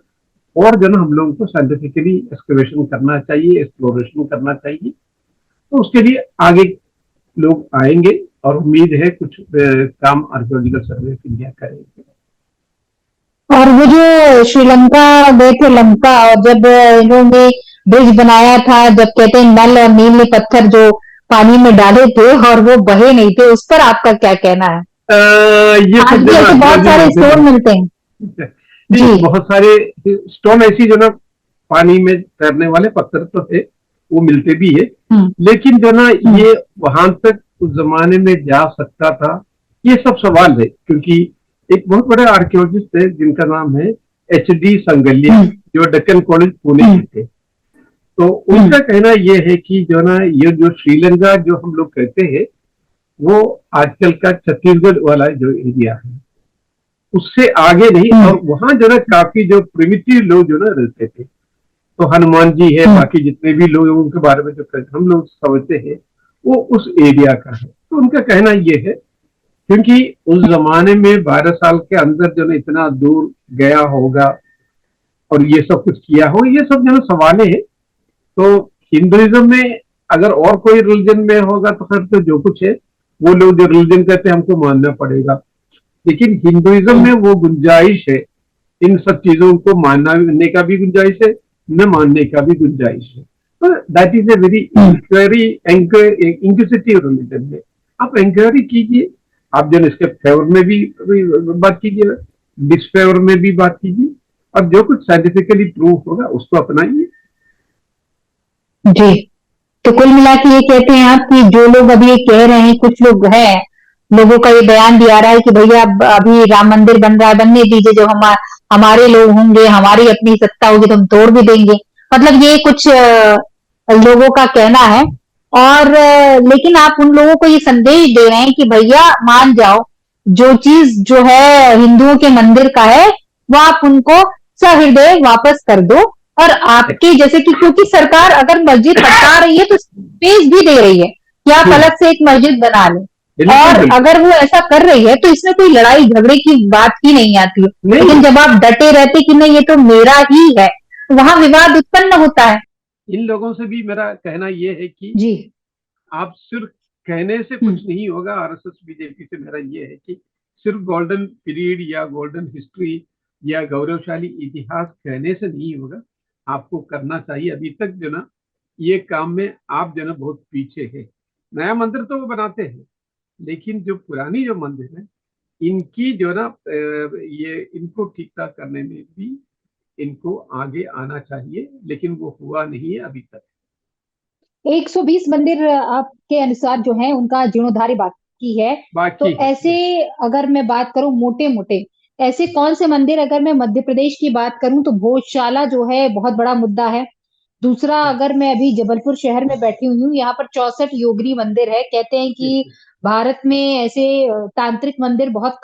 Speaker 2: और जो ना हम लोगों को साइंटिफिकली एक्सकवेशन करना चाहिए, एक्सप्लोरेशन करना चाहिए। तो उसके लिए आगे लोग आएंगे और उम्मीद है कुछ काम आर्कियोलॉजिकल सर्वे ऑफ इंडिया करेंगे।
Speaker 1: और वो जो श्रीलंका गए थे, लंका, और जब इन्होंने ब्रिज बनाया था, जब कहते हैं नल और नील पत्थर जो पानी में डाले थे और वो बहे नहीं थे, उस पर आपका क्या कहना है?
Speaker 2: ये
Speaker 1: आज भी ऐसे बहुत सारे स्टोन मिलते हैं
Speaker 2: जी, बहुत सारे स्टोन ऐसी जो ना पानी में तैरने वाले पत्थर तो थे, वो मिलते भी है, लेकिन जो ना ये वहां तक उस जमाने में जा सकता था, ये सब सवाल है। क्योंकि एक बहुत बड़े आर्कियोलॉजिस्ट है जिनका नाम है HD संगलिया, जो डेक्कन कॉलेज पुणे के थे। तो उनका कहना यह है कि जो ना ये जो श्रीलंका जो हम लोग कहते हैं, वो आजकल का छत्तीसगढ़ वाला जो एरिया है, उससे आगे नहीं। और वहां जो ना काफी जो प्रिमिटिव लोग जो ना रहते थे, तो हनुमान जी है, बाकी जितने भी लोग उनके बारे में जो हम लोग समझते हैं, वो उस एरिया का है। तो उनका कहना ये है, क्योंकि उस जमाने में 12 साल के अंदर जो ना इतना दूर गया होगा और ये सब कुछ किया हो, ये सब जो ना सवाल है। तो हिंदुइज्म में अगर और कोई रिलीजन में होगा तो फिर तो जो कुछ है वो लोग जो रिलीजन कहते हैं हमको मानना पड़ेगा, लेकिन हिंदुइज्म में वो गुंजाइश है, इन सब चीजों को मानने का भी गुंजाइश है, न मानने का भी गुंजाइश है। तो that is a very inquisitive religion में आप इंक्वायरी कीजिए, आप जो इसके फेवर में भी बात कीजिए, डिसफेवर में भी बात कीजिए, और जो कुछ साइंटिफिकली प्रूव होगा उसको अपनाइए।
Speaker 1: जी, तो कुल मिला के ये कहते हैं आप कि जो लोग अभी ये कह रहे हैं, कुछ लोग हैं, लोगों का ये बयान भी आ रहा है कि भैया अब अभी राम मंदिर बन रहा है, बनने दीजिए, जब हमारे लोग होंगे, हमारी अपनी सत्ता होगी तो हम तोड़ भी देंगे। मतलब ये कुछ लोगों का कहना है। और लेकिन आप उन लोगों को ये संदेश दे रहे हैं कि भैया मान जाओ, जो चीज जो है हिंदुओं के मंदिर का है वो आप उनको सहृदय वापस कर दो। और आपके जैसे कि, क्योंकि सरकार अगर मस्जिद हटा रही है तो स्पेस भी दे रही है कि आप अलग से एक मस्जिद बना लें।
Speaker 2: बिल्कुल
Speaker 1: और
Speaker 2: बिल्कुल
Speaker 1: अगर वो ऐसा कर रही है तो इसमें कोई लड़ाई झगड़े की बात ही नहीं आती है।
Speaker 2: नहीं।
Speaker 1: लेकिन जब आप डटे रहते कि नहीं ये तो मेरा ही है, वहां विवाद उत्पन्न होता है।
Speaker 2: इन लोगों से भी मेरा कहना ये है कि
Speaker 1: जी
Speaker 2: आप सिर्फ कहने से कुछ नहीं होगा। आरएसएस बीजेपी से मेरा ये है कि सिर्फ गोल्डन पीरियड या गोल्डन हिस्ट्री या गौरवशाली इतिहास कहने से नहीं होगा, आपको करना चाहिए। अभी तक जो ना ये काम में आप जो ना बहुत पीछे है। नया मंदिर तो वो बनाते हैं, लेकिन जो पुरानी जो मंदिर है इनकी जो ना ये इनको ठीक ठाक करने में भी इनको आगे आना चाहिए, लेकिन वो हुआ नहीं है अभी तक।
Speaker 1: 120 मंदिर आपके अनुसार जो है उनका जीर्णोद्धार बाकी है। तो
Speaker 2: बाकी है
Speaker 1: ऐसे अगर मैं बात करूं मोटे मोटे, ऐसे कौन से मंदिर, अगर मैं मध्य प्रदेश की बात करूं तो भोजशाला जो है बहुत बड़ा मुद्दा है। दूसरा, अगर मैं अभी जबलपुर शहर में बैठी हुई हूँ, यहाँ पर 64 योगिनी मंदिर है। कहते हैं कि भारत में ऐसे तांत्रिक मंदिर बहुत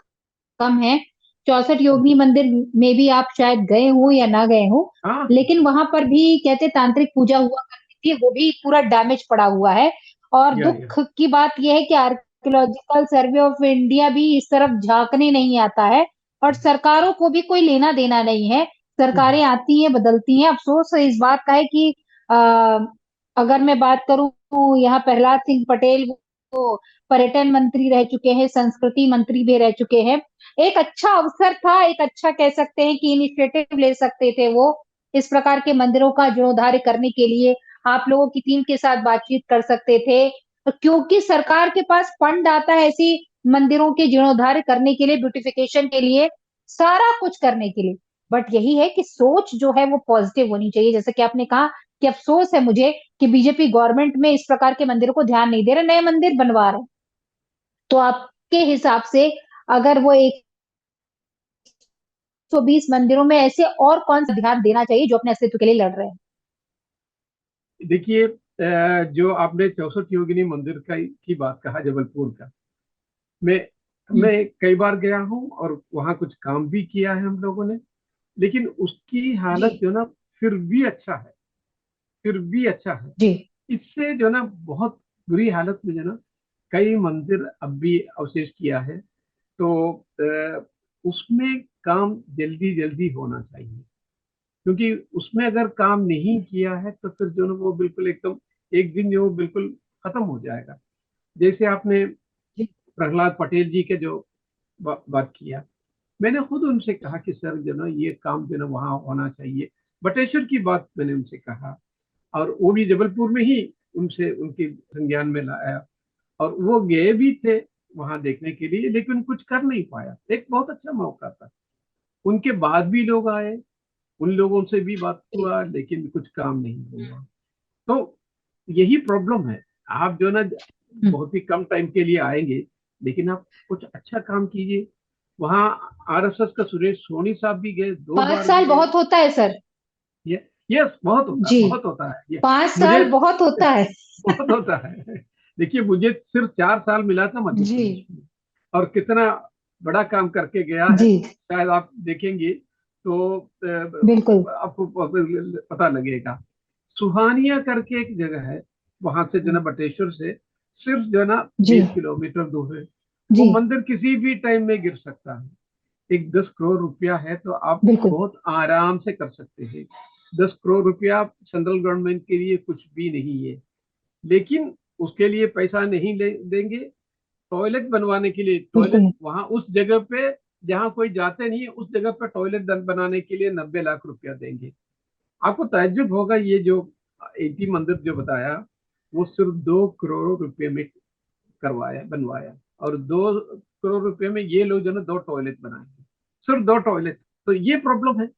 Speaker 1: कम है। 64 योगिनी मंदिर में भी आप शायद गए हो या ना गए हो,
Speaker 2: हाँ।
Speaker 1: लेकिन वहां पर भी कहते तांत्रिक पूजा हुआ करती थी, वो भी पूरा डैमेज पड़ा हुआ है। और
Speaker 2: या
Speaker 1: दुख की बात यह है कि आर्कियोलॉजिकल सर्वे ऑफ इंडिया भी इस तरफ झांकने नहीं आता है, और सरकारों को भी कोई लेना देना नहीं है। सरकारें आती हैं, बदलती हैं। अफसोस इस बात का है कि आ, अगर मैं बात करूं तो यहाँ प्रहलाद सिंह पटेल वो पर्यटन मंत्री रह चुके हैं, संस्कृति मंत्री भी रह चुके हैं। एक अच्छा अवसर था, एक अच्छा कह सकते हैं कि इनिशिएटिव ले सकते थे वो, इस प्रकार के मंदिरों का जीर्णोद्धार करने के लिए आप लोगों की टीम के साथ बातचीत कर सकते थे। क्योंकि सरकार के पास फंड आता है ऐसी मंदिरों के जीर्णोद्धार करने के लिए, ब्यूटिफिकेशन के लिए, सारा कुछ करने के लिए। बट यही है कि सोच जो है वो पॉजिटिव होनी चाहिए। जैसे कि आपने कहा कि अफसोस है मुझे कि बीजेपी गवर्नमेंट में इस प्रकार के मंदिरों को ध्यान नहीं दे रहे, नए मंदिर बनवा रहे हैं। तो आपके हिसाब से अगर वो 120 मंदिरों में ऐसे और कौन सा ध्यान देना चाहिए जो अपने अस्तित्व के लिए लड़ रहे हैं?
Speaker 2: देखिए, जो आपने 64 योगिनी मंदिर का की बात कहा जबलपुर का, मैं
Speaker 1: हम्म,
Speaker 2: मैं कई बार गया हूँ और वहाँ कुछ काम भी किया है हम लोगों ने। लेकिन उसकी
Speaker 1: जी
Speaker 2: हालत जो ना फिर भी अच्छा है, फिर भी अच्छा है।
Speaker 1: जी
Speaker 2: इससे जो ना बहुत बुरी हालत में जो ना कई मंदिर अब भी अवशेष किया है। तो उसमें काम जल्दी जल्दी होना चाहिए, क्योंकि उसमें अगर काम नहीं किया है तो फिर जो ना वो बिल्कुल एकदम एक दिन जो बिल्कुल खत्म हो जाएगा। जैसे आपने
Speaker 1: जी
Speaker 2: प्रहलाद पटेल जी के जो बात किया, मैंने खुद उनसे कहा कि सर जो ना ये काम जो ना वहाँ होना चाहिए। बटेश्वर की बात मैंने उनसे कहा, और वो भी जबलपुर में ही उनसे उनके संज्ञान में लाया। और वो गए भी थे वहां देखने के लिए, लेकिन कुछ कर नहीं पाया। एक बहुत अच्छा मौका था, उनके बाद भी लोग आए, उन लोगों से भी बात
Speaker 1: जी
Speaker 2: हुआ, लेकिन कुछ काम नहीं हुआ। तो यही प्रॉब्लम है। आप जो ना
Speaker 1: हम्म।
Speaker 2: बहुत ही कम टाइम के लिए आएंगे, लेकिन आप कुछ अच्छा काम कीजिए। वहाँ आरएसएस का सुरेश सोनी साहब भी गए, दो
Speaker 1: 5
Speaker 2: बार भी
Speaker 1: साल
Speaker 2: गए।
Speaker 1: बहुत होता है सर।
Speaker 2: ये यस, बहुत होता है,
Speaker 1: जी,
Speaker 2: बहुत होता है ये।
Speaker 1: 5
Speaker 2: मुझे
Speaker 1: साल बहुत होता है।
Speaker 2: बहुत होता है। देखिए, मुझे सिर्फ 4 साल मिला था मध्य
Speaker 1: जी
Speaker 2: प्रदेश में, और कितना बड़ा काम करके गया है,
Speaker 1: जी
Speaker 2: शायद आप देखेंगे तो
Speaker 1: बिल्कुल।
Speaker 2: आपको पता लगेगा। सुहानिया करके एक जगह है, वहां से जो ना बटेश्वर से सिर्फ जो ना
Speaker 1: जी
Speaker 2: 20 किलोमीटर दूर है। वो
Speaker 1: जी
Speaker 2: मंदिर किसी भी टाइम में गिर सकता है। एक 10 करोड़ रुपया है तो आप
Speaker 1: बिल्कुल
Speaker 2: बहुत आराम से कर सकते हैं। 10 करोड़ रुपया सेंट्रल गवर्नमेंट के लिए कुछ भी नहीं है, लेकिन उसके लिए पैसा नहीं देंगे। टॉयलेट बनवाने के लिए,
Speaker 1: बिल्कुल
Speaker 2: टॉयलेट
Speaker 1: नहीं।
Speaker 2: वहां उस जगह पे जहां कोई जाते नहीं है, उस जगह पे टॉयलेट बनाने के लिए 90 लाख रुपया देंगे। आपको ताज्जुब होगा, ये जो 80 मंदिर जो बताया, वो सिर्फ 2 करोड़ रुपए में करवाया, बनवाया। और 2 करोड़ रुपए में ये लोग जो ना 2 टॉयलेट बनाएंगे, सिर्फ 2 टॉयलेट। तो ये प्रॉब्लम है,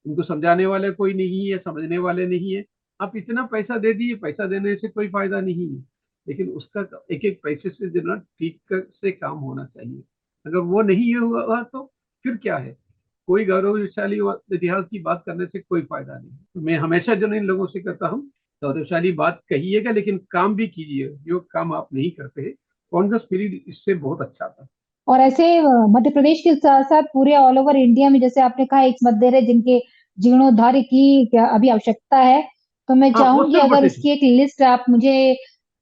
Speaker 2: इनको समझाने वाले कोई नहीं है, समझने वाले नहीं है। आप इतना पैसा दे दिए, पैसा देने से कोई फायदा नहीं है, लेकिन उसका एक एक पैसे से जो ना ठीक से काम होना चाहिए। अगर वो नहीं हुआ तो फिर क्या है, कोई गौरवशाली इतिहास की बात करने से कोई फायदा नहीं। तो मैं हमेशा जो इन लोगों से कहता हूँ, गौरवशाली बात कहिएगा लेकिन काम भी कीजिए, जो काम आप नहीं करते। कांग्रेस फिर इससे बहुत अच्छा था।
Speaker 1: और ऐसे मध्य प्रदेश के साथ साथ पूरे ऑल ओवर इंडिया में, जैसे आपने कहा, एक मंदिर है जिनके जीर्णोद्धार की क्या अभी आवश्यकता है, तो मैं
Speaker 2: हाँ वो
Speaker 1: चाहूंगी
Speaker 2: सिर्फ
Speaker 1: अगर
Speaker 2: बटेश्वर,
Speaker 1: उसकी एक लिस्ट आप मुझे,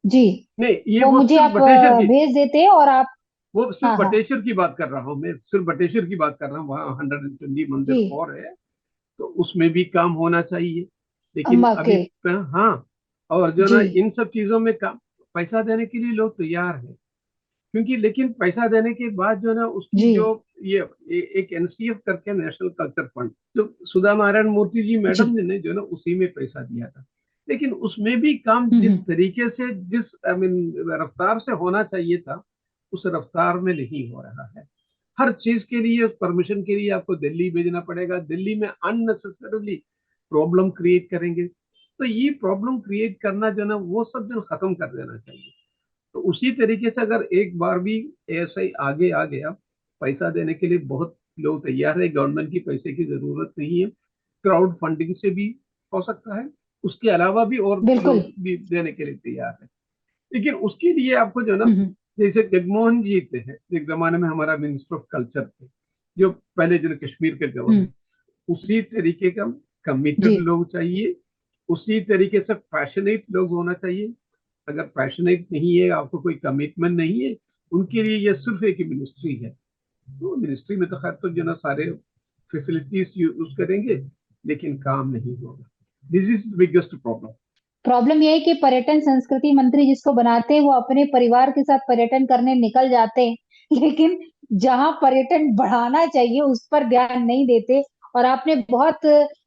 Speaker 1: जी,
Speaker 2: नहीं ये
Speaker 1: वो
Speaker 2: वो
Speaker 1: मुझे
Speaker 2: सिर्फ
Speaker 1: आप
Speaker 2: बटेश्वर की,
Speaker 1: भेज देते और आप।
Speaker 2: वो सिर्फ
Speaker 1: हाँ हाँ।
Speaker 2: बटेश्वर की बात कर रहा हूँ मैं, सिर्फ बटेश्वर की बात कर रहा हूँ। वहाँ 120 मंदिर
Speaker 1: जी।
Speaker 2: और है, तो उसमें भी काम होना चाहिए। लेकिन
Speaker 1: अम्मा
Speaker 2: अभी
Speaker 1: के।
Speaker 2: हाँ, और जो
Speaker 1: जी।
Speaker 2: ना इन सब चीजों में काम, पैसा देने के लिए लोग तैयार हैं, क्योंकि लेकिन पैसा देने के बाद जो ना उसकी
Speaker 1: जी।
Speaker 2: जो एक एनसीएफ करके नेशनल कल्चर फंड, जो सुधा नारायण मूर्ति जी मैडम
Speaker 1: जी।
Speaker 2: ने जो ना उसी में पैसा दिया था, लेकिन उसमें भी काम जिस
Speaker 1: हम्म।
Speaker 2: तरीके से, जिस आई मीन रफ्तार से होना चाहिए था, उस रफ्तार में नहीं हो रहा है। हर चीज के लिए, परमिशन के लिए आपको दिल्ली भेजना पड़ेगा, दिल्ली में अननेसेसरली प्रॉब्लम क्रिएट करेंगे। तो ये प्रॉब्लम क्रिएट करना जो ना वो सब जो खत्म कर देना चाहिए। तो उसी तरीके से अगर एक बार भी एएसआई आगे आ गया, पैसा देने के लिए बहुत लोग तैयार है, गवर्नमेंट की पैसे की जरूरत नहीं है, क्राउड फंडिंग से भी हो सकता है, उसके अलावा भी और
Speaker 1: बिल्कुल।
Speaker 2: लोग भी देने के लिए तैयार है। लेकिन उसके लिए आपको जो ना,
Speaker 1: हम्म।
Speaker 2: जैसे जगमोहन जी थे, एक जमाने में हमारा मिनिस्टर ऑफ कल्चर थे, जो पहले जो कश्मीर के
Speaker 1: हम्म।
Speaker 2: गवर्नर, उसी तरीके का
Speaker 1: जी।
Speaker 2: कमिटेड लोग चाहिए, उसी तरीके से पैशनेट लोग होना चाहिए। अगर पैशनेट नहीं है, आपको कोई कमिटमेंट नहीं है, उनके लिए ये सिर्फ एक मिनिस्ट्री है। तो मिनिस्ट्री में तो खैर तो जो ना सारे फैसिलिटीज यूज करेंगे, लेकिन काम नहीं होगा। This is biggest problem.
Speaker 1: Problem यह है कि पर्यटन संस्कृति मंत्री जिसको बनाते हैं वो अपने परिवार के साथ पर्यटन करने निकल जाते हैं, लेकिन जहां पर्यटन बढ़ाना चाहिए उस पर ध्यान नहीं देते। और आपने बहुत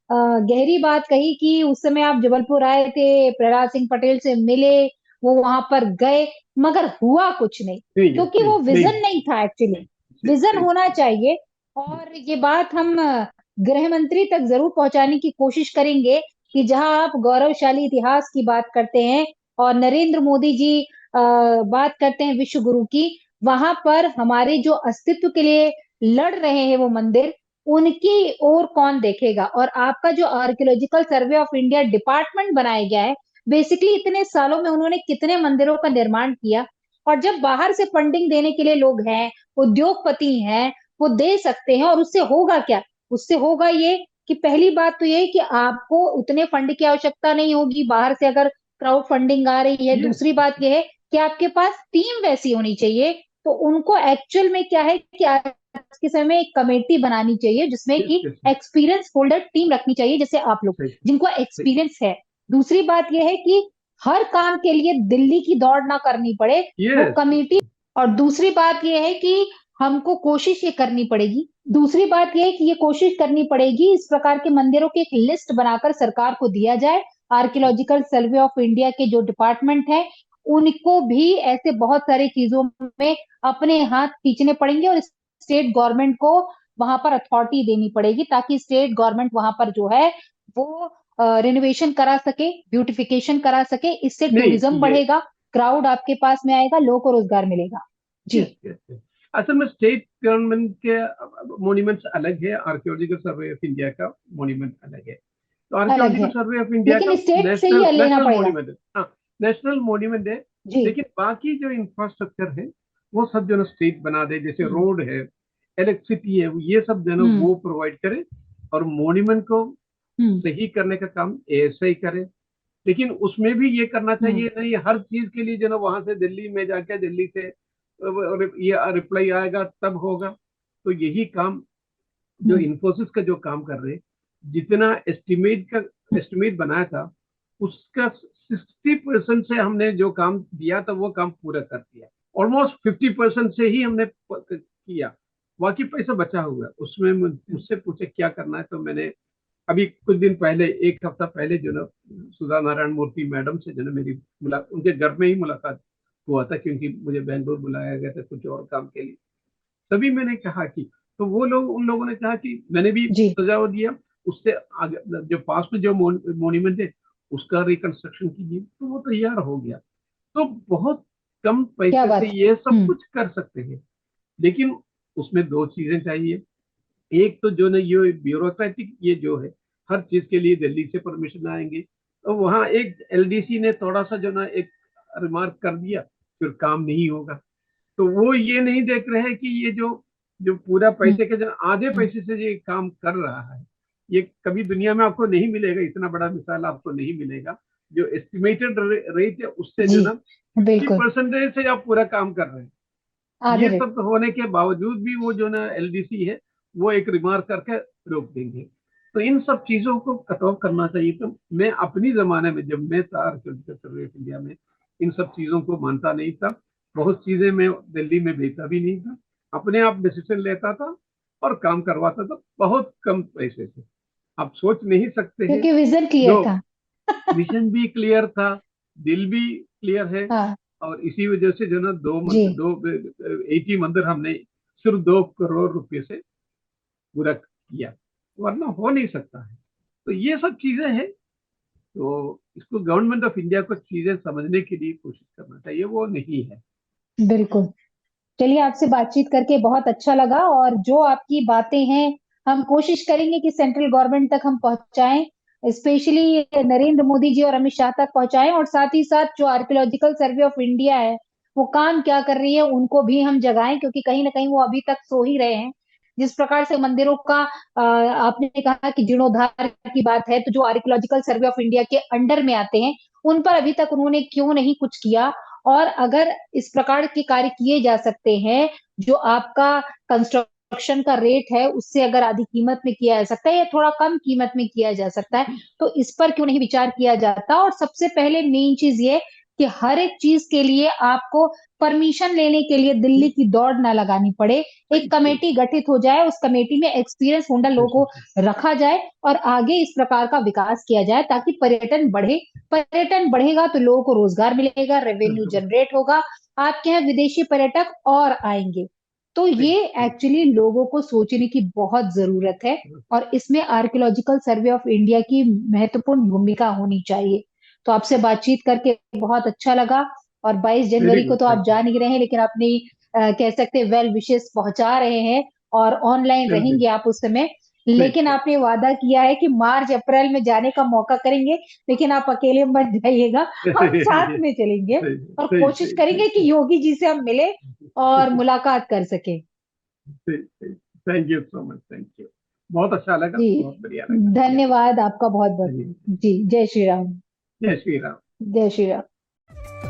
Speaker 1: गहरी बात कही कि उस समय आप जबलपुर आए थे, प्रहलाद सिंह पटेल से मिले, वो वहां पर गए, मगर हुआ कुछ नहीं,
Speaker 2: नहीं है,
Speaker 1: क्योंकि
Speaker 2: नहीं
Speaker 1: वो
Speaker 2: नहीं
Speaker 1: विजन नहीं था एक्चुअली।
Speaker 2: सही
Speaker 1: विजन
Speaker 2: सही।
Speaker 1: होना चाहिए। और ये बात हम गृह मंत्री तक जरूर पहुंचाने की कोशिश करेंगे कि जहां आप गौरवशाली इतिहास की बात करते हैं और नरेंद्र मोदी जी बात करते हैं विश्व गुरु की, वहां पर हमारे जो अस्तित्व के लिए लड़ रहे हैं वो मंदिर, उनकी ओर कौन देखेगा। और आपका जो archaeological Survey of India department बनाया गया है, बेसिकली इतने सालों में उन्होंने कितने मंदिरों का निर्माण किया। और जब बाहर से फंडिंग देने के लिए लोग हैं, उद्योगपति हैं, वो दे सकते हैं, और उससे होगा क्या? उससे होगा ये कि पहली बात तो ये है कि आपको उतने फंड की आवश्यकता नहीं होगी बाहर से अगर क्राउड फंडिंग आ रही है।
Speaker 2: यस
Speaker 1: दूसरी बात ये है कि आपके पास टीम वैसी होनी चाहिए। तो उनको एक्चुअल में क्या है कि आज के समय में एक कमेटी बनानी चाहिए जिसमें
Speaker 2: यस
Speaker 1: कि
Speaker 2: यस,
Speaker 1: एक्सपीरियंस होल्डर टीम रखनी चाहिए, जैसे आप लोग,
Speaker 2: सही
Speaker 1: जिनको
Speaker 2: सही।
Speaker 1: एक्सपीरियंस है। दूसरी बात यह है कि हर काम के लिए दिल्ली की दौड़ ना करनी पड़े, वो
Speaker 2: यस
Speaker 1: कमेटी। और दूसरी बात यह है कि हमको कोशिश ये करनी पड़ेगी, दूसरी बात यह है कि ये कोशिश करनी पड़ेगी इस प्रकार के मंदिरों की एक लिस्ट बनाकर सरकार को दिया जाए। आर्कियोलॉजिकल सर्वे ऑफ इंडिया के जो डिपार्टमेंट है, उनको भी ऐसे बहुत सारी चीजों में अपने हाथ खींचने पड़ेंगे और स्टेट गवर्नमेंट को वहां पर अथॉरिटी देनी पड़ेगी, ताकि स्टेट गवर्नमेंट वहां पर जो है वो रिनोवेशन करा सके, ब्यूटिफिकेशन करा सके। इससे
Speaker 2: नहीं
Speaker 1: टूरिज्म
Speaker 2: ये,
Speaker 1: बढ़ेगा, क्राउड आपके पास में आएगा, लोगों को रोजगार मिलेगा। जी।
Speaker 2: Yes yes yes. असल में स्टेट गवर्नमेंट के मॉन्यूमेंट्स अलग है, आर्कियोलॉजिकल सर्वे ऑफ इंडिया का मॉन्यूमेंट अलग है। तो
Speaker 1: अलग
Speaker 2: आर्कियोलॉजिकल
Speaker 1: है,
Speaker 2: सर्वे ऑफ इंडिया
Speaker 1: लेकिन
Speaker 2: का
Speaker 1: स्टेट से
Speaker 2: नेशनल
Speaker 1: ही लेना
Speaker 2: नेशनल
Speaker 1: पड़ेगा।
Speaker 2: मॉन्यूमेंट है, हाँ नेशनल मॉन्यूमेंट है।
Speaker 1: जी।
Speaker 2: लेकिन बाकी जो इंफ्रास्ट्रक्चर है वो सब जो ना स्टेट बना दे, जैसे
Speaker 1: हम्म।
Speaker 2: रोड है, इलेक्ट्रिसिटी है, ये सब जो ना
Speaker 1: हम्म।
Speaker 2: वो प्रोवाइड करे। और मॉन्यूमेंट को
Speaker 1: हम्म।
Speaker 2: सही करने का काम एएसआई करे। लेकिन उसमें भी ये करना
Speaker 1: हम्म।
Speaker 2: चाहिए नहीं, हर चीज के लिए जो ना वहां से दिल्ली में जाके दिल्ली से ये रिप्लाई आएगा तब होगा। तो यही काम जो
Speaker 1: हम्म।
Speaker 2: इन्फोसिस का जो काम कर रहे, जितना एस्टिमेट बनाया था, उसका 60% से हमने जो काम दिया था वो काम पूरा कर दिया। ऑलमोस्ट 50% से ही हमने किया, बाकी पैसा बचा हुआ है। उसमें मुझसे पूछे क्या करना है, तो मैंने अभी कुछ दिन पहले, एक हफ्ता पहले जो ना सुधा नारायण मूर्ति मैडम से जो ना मेरी मुलाकात, उनके घर में ही मुलाकात हुआ था, क्योंकि मुझे बेंगलोर बुलाया गया था कुछ और काम के लिए। तभी मैंने कहा कि, तो वो लोग, उन लोगों ने कहा कि मैंने भी
Speaker 1: जी।
Speaker 2: सुझाव दिया, उससे आगे जो पास में जो मॉन्यूमेंट है उसका रिकंस्ट्रक्शन कीजिए, तो वो तैयार हो गया। तो बहुत कम
Speaker 1: क्या
Speaker 2: पैसे से
Speaker 1: बात है।
Speaker 2: ये सब
Speaker 1: हम्म।
Speaker 2: कुछ कर सकते हैं। लेकिन उसमें दो चीजें चाहिए। एक तो जो ना ये ब्यूरोक्रेटिक ये जो है, हर चीज के लिए दिल्ली से परमिशन आएंगे, तो वहाँ एक एलडीसी ने थोड़ा सा जो ना एक रिमार्क कर दिया, फिर काम नहीं होगा। तो वो ये नहीं देख रहे हैं कि ये जो जो पूरा
Speaker 1: हम्म।
Speaker 2: पैसे के जो आधे पैसे से ये काम कर रहा है, ये कभी दुनिया में आपको नहीं मिलेगा, इतना बड़ा मिसाल आपको नहीं मिलेगा। जो एस्टिमेटेड रेट है उससे
Speaker 1: जी
Speaker 2: जो ना फिफ्टी
Speaker 1: बिल्कुल।
Speaker 2: परसेंटेज से आप पूरा काम कर रहे हैं।
Speaker 1: आधे
Speaker 2: ये
Speaker 1: रेट।
Speaker 2: सब होने के बावजूद भी वो जो ना एलडीसी है, वो एक रिमार्क करके रोक देंगे। तो इन सब चीजों को कट ऑफ करना चाहिए। तो मैं अपनी जमाने में जब मैं था आर्कियोलॉजिकल सर्वे ऑफ इंडिया में, इन सब चीजों को मानता नहीं था। बहुत चीजें मैं दिल्ली में बेचता भी नहीं था, अपने आप डिसीजन लेता था और काम करवाता था बहुत कम पैसे से। आप सोच नहीं सकते हैं।
Speaker 1: क्योंकि विजन क्लियर
Speaker 2: जो
Speaker 1: था।
Speaker 2: विजन भी क्लियर था, दिल भी क्लियर है।
Speaker 1: हाँ।
Speaker 2: और इसी वजह से जो ना
Speaker 1: जी
Speaker 2: 80 मंदिर हमने सिर्फ 2 करोड़ रुपए से पूरा किया, वरना हो नहीं सकता है। तो ये सब चीजें हैं। तो इसको गवर्नमेंट ऑफ इंडिया को चीजें समझने के लिए कोशिश करना चाहिए, वो नहीं है।
Speaker 1: बिल्कुल। चलिए, आपसे बातचीत करके बहुत अच्छा लगा, और जो आपकी बातें हैं हम कोशिश करेंगे कि सेंट्रल गवर्नमेंट तक हम पहुंचाएं, स्पेशली नरेंद्र मोदी जी और अमित शाह तक पहुंचाएं, और साथ ही साथ जो आर्कियोलॉजिकल सर्वे ऑफ इंडिया है वो काम क्या कर रही है उनको भी हम जगाएं, क्योंकि कहीं ना कहीं वो अभी तक सो ही रहे हैं। जिस प्रकार से मंदिरों का आपने कहा कि जीर्णोद्धार की बात है, तो जो आर्कियोलॉजिकल सर्वे ऑफ इंडिया के अंडर में आते हैं उन पर अभी तक उन्होंने क्यों नहीं कुछ किया। और अगर इस प्रकार के कार्य किए जा सकते हैं, जो आपका कंस्ट्रक्शन का रेट है उससे अगर आधी कीमत में किया जा सकता है या थोड़ा कम कीमत में किया जा सकता है, तो इस पर क्यों नहीं विचार किया जाता। और सबसे पहले मेन चीज ये कि हर एक चीज के लिए आपको परमिशन लेने के लिए दिल्ली की दौड़ ना लगानी पड़े।
Speaker 2: सही
Speaker 1: एक
Speaker 2: सही
Speaker 1: कमेटी गठित हो जाए, उस कमेटी में एक्सपीरियंस होल्डर
Speaker 2: सही
Speaker 1: लोगों
Speaker 2: सही
Speaker 1: को रखा जाए और आगे इस प्रकार का विकास किया जाए, ताकि पर्यटन बढ़े। पर्यटन बढ़ेगा तो लोगों को रोजगार मिलेगा, रेवेन्यू
Speaker 2: बिल्कुल
Speaker 1: जनरेट होगा, आपके यहाँ विदेशी पर्यटक और आएंगे। तो
Speaker 2: सही
Speaker 1: ये
Speaker 2: सही।
Speaker 1: एक्चुअली लोगों को सोचने की बहुत जरूरत है, और इसमें आर्कियोलॉजिकल सर्वे ऑफ इंडिया की महत्वपूर्ण भूमिका होनी चाहिए। तो आपसे बातचीत करके बहुत अच्छा लगा। और 22
Speaker 2: वेरी
Speaker 1: जनवरी को
Speaker 2: गुड,
Speaker 1: तो आप
Speaker 2: थैंक यू।
Speaker 1: जा नहीं रहे हैं, लेकिन अपनी कह सकते वेल विशेस पहुंचा रहे हैं, और ऑनलाइन
Speaker 2: बिल्कुल।
Speaker 1: रहेंगे आप उस समय।
Speaker 2: सही
Speaker 1: लेकिन
Speaker 2: सही
Speaker 1: आपने वादा किया है कि मार्च अप्रैल में जाने का मौका करेंगे, लेकिन आप अकेले मत जाइएगा, हम साथ में चलेंगे
Speaker 2: सही
Speaker 1: और
Speaker 2: सही
Speaker 1: कोशिश
Speaker 2: सही
Speaker 1: करेंगे कि योगी जी से हम मिले और
Speaker 2: सही।
Speaker 1: मुलाकात कर सके।
Speaker 2: Thank you so much, thank you. बहुत अच्छा लगा,
Speaker 1: जी
Speaker 2: बहुत बढ़िया लगा या।
Speaker 1: धन्यवाद आपका बहुत बहुत।
Speaker 2: चलिए,
Speaker 1: जी जय श्री राम।
Speaker 2: जय श्री राम।
Speaker 1: जय श्री राम।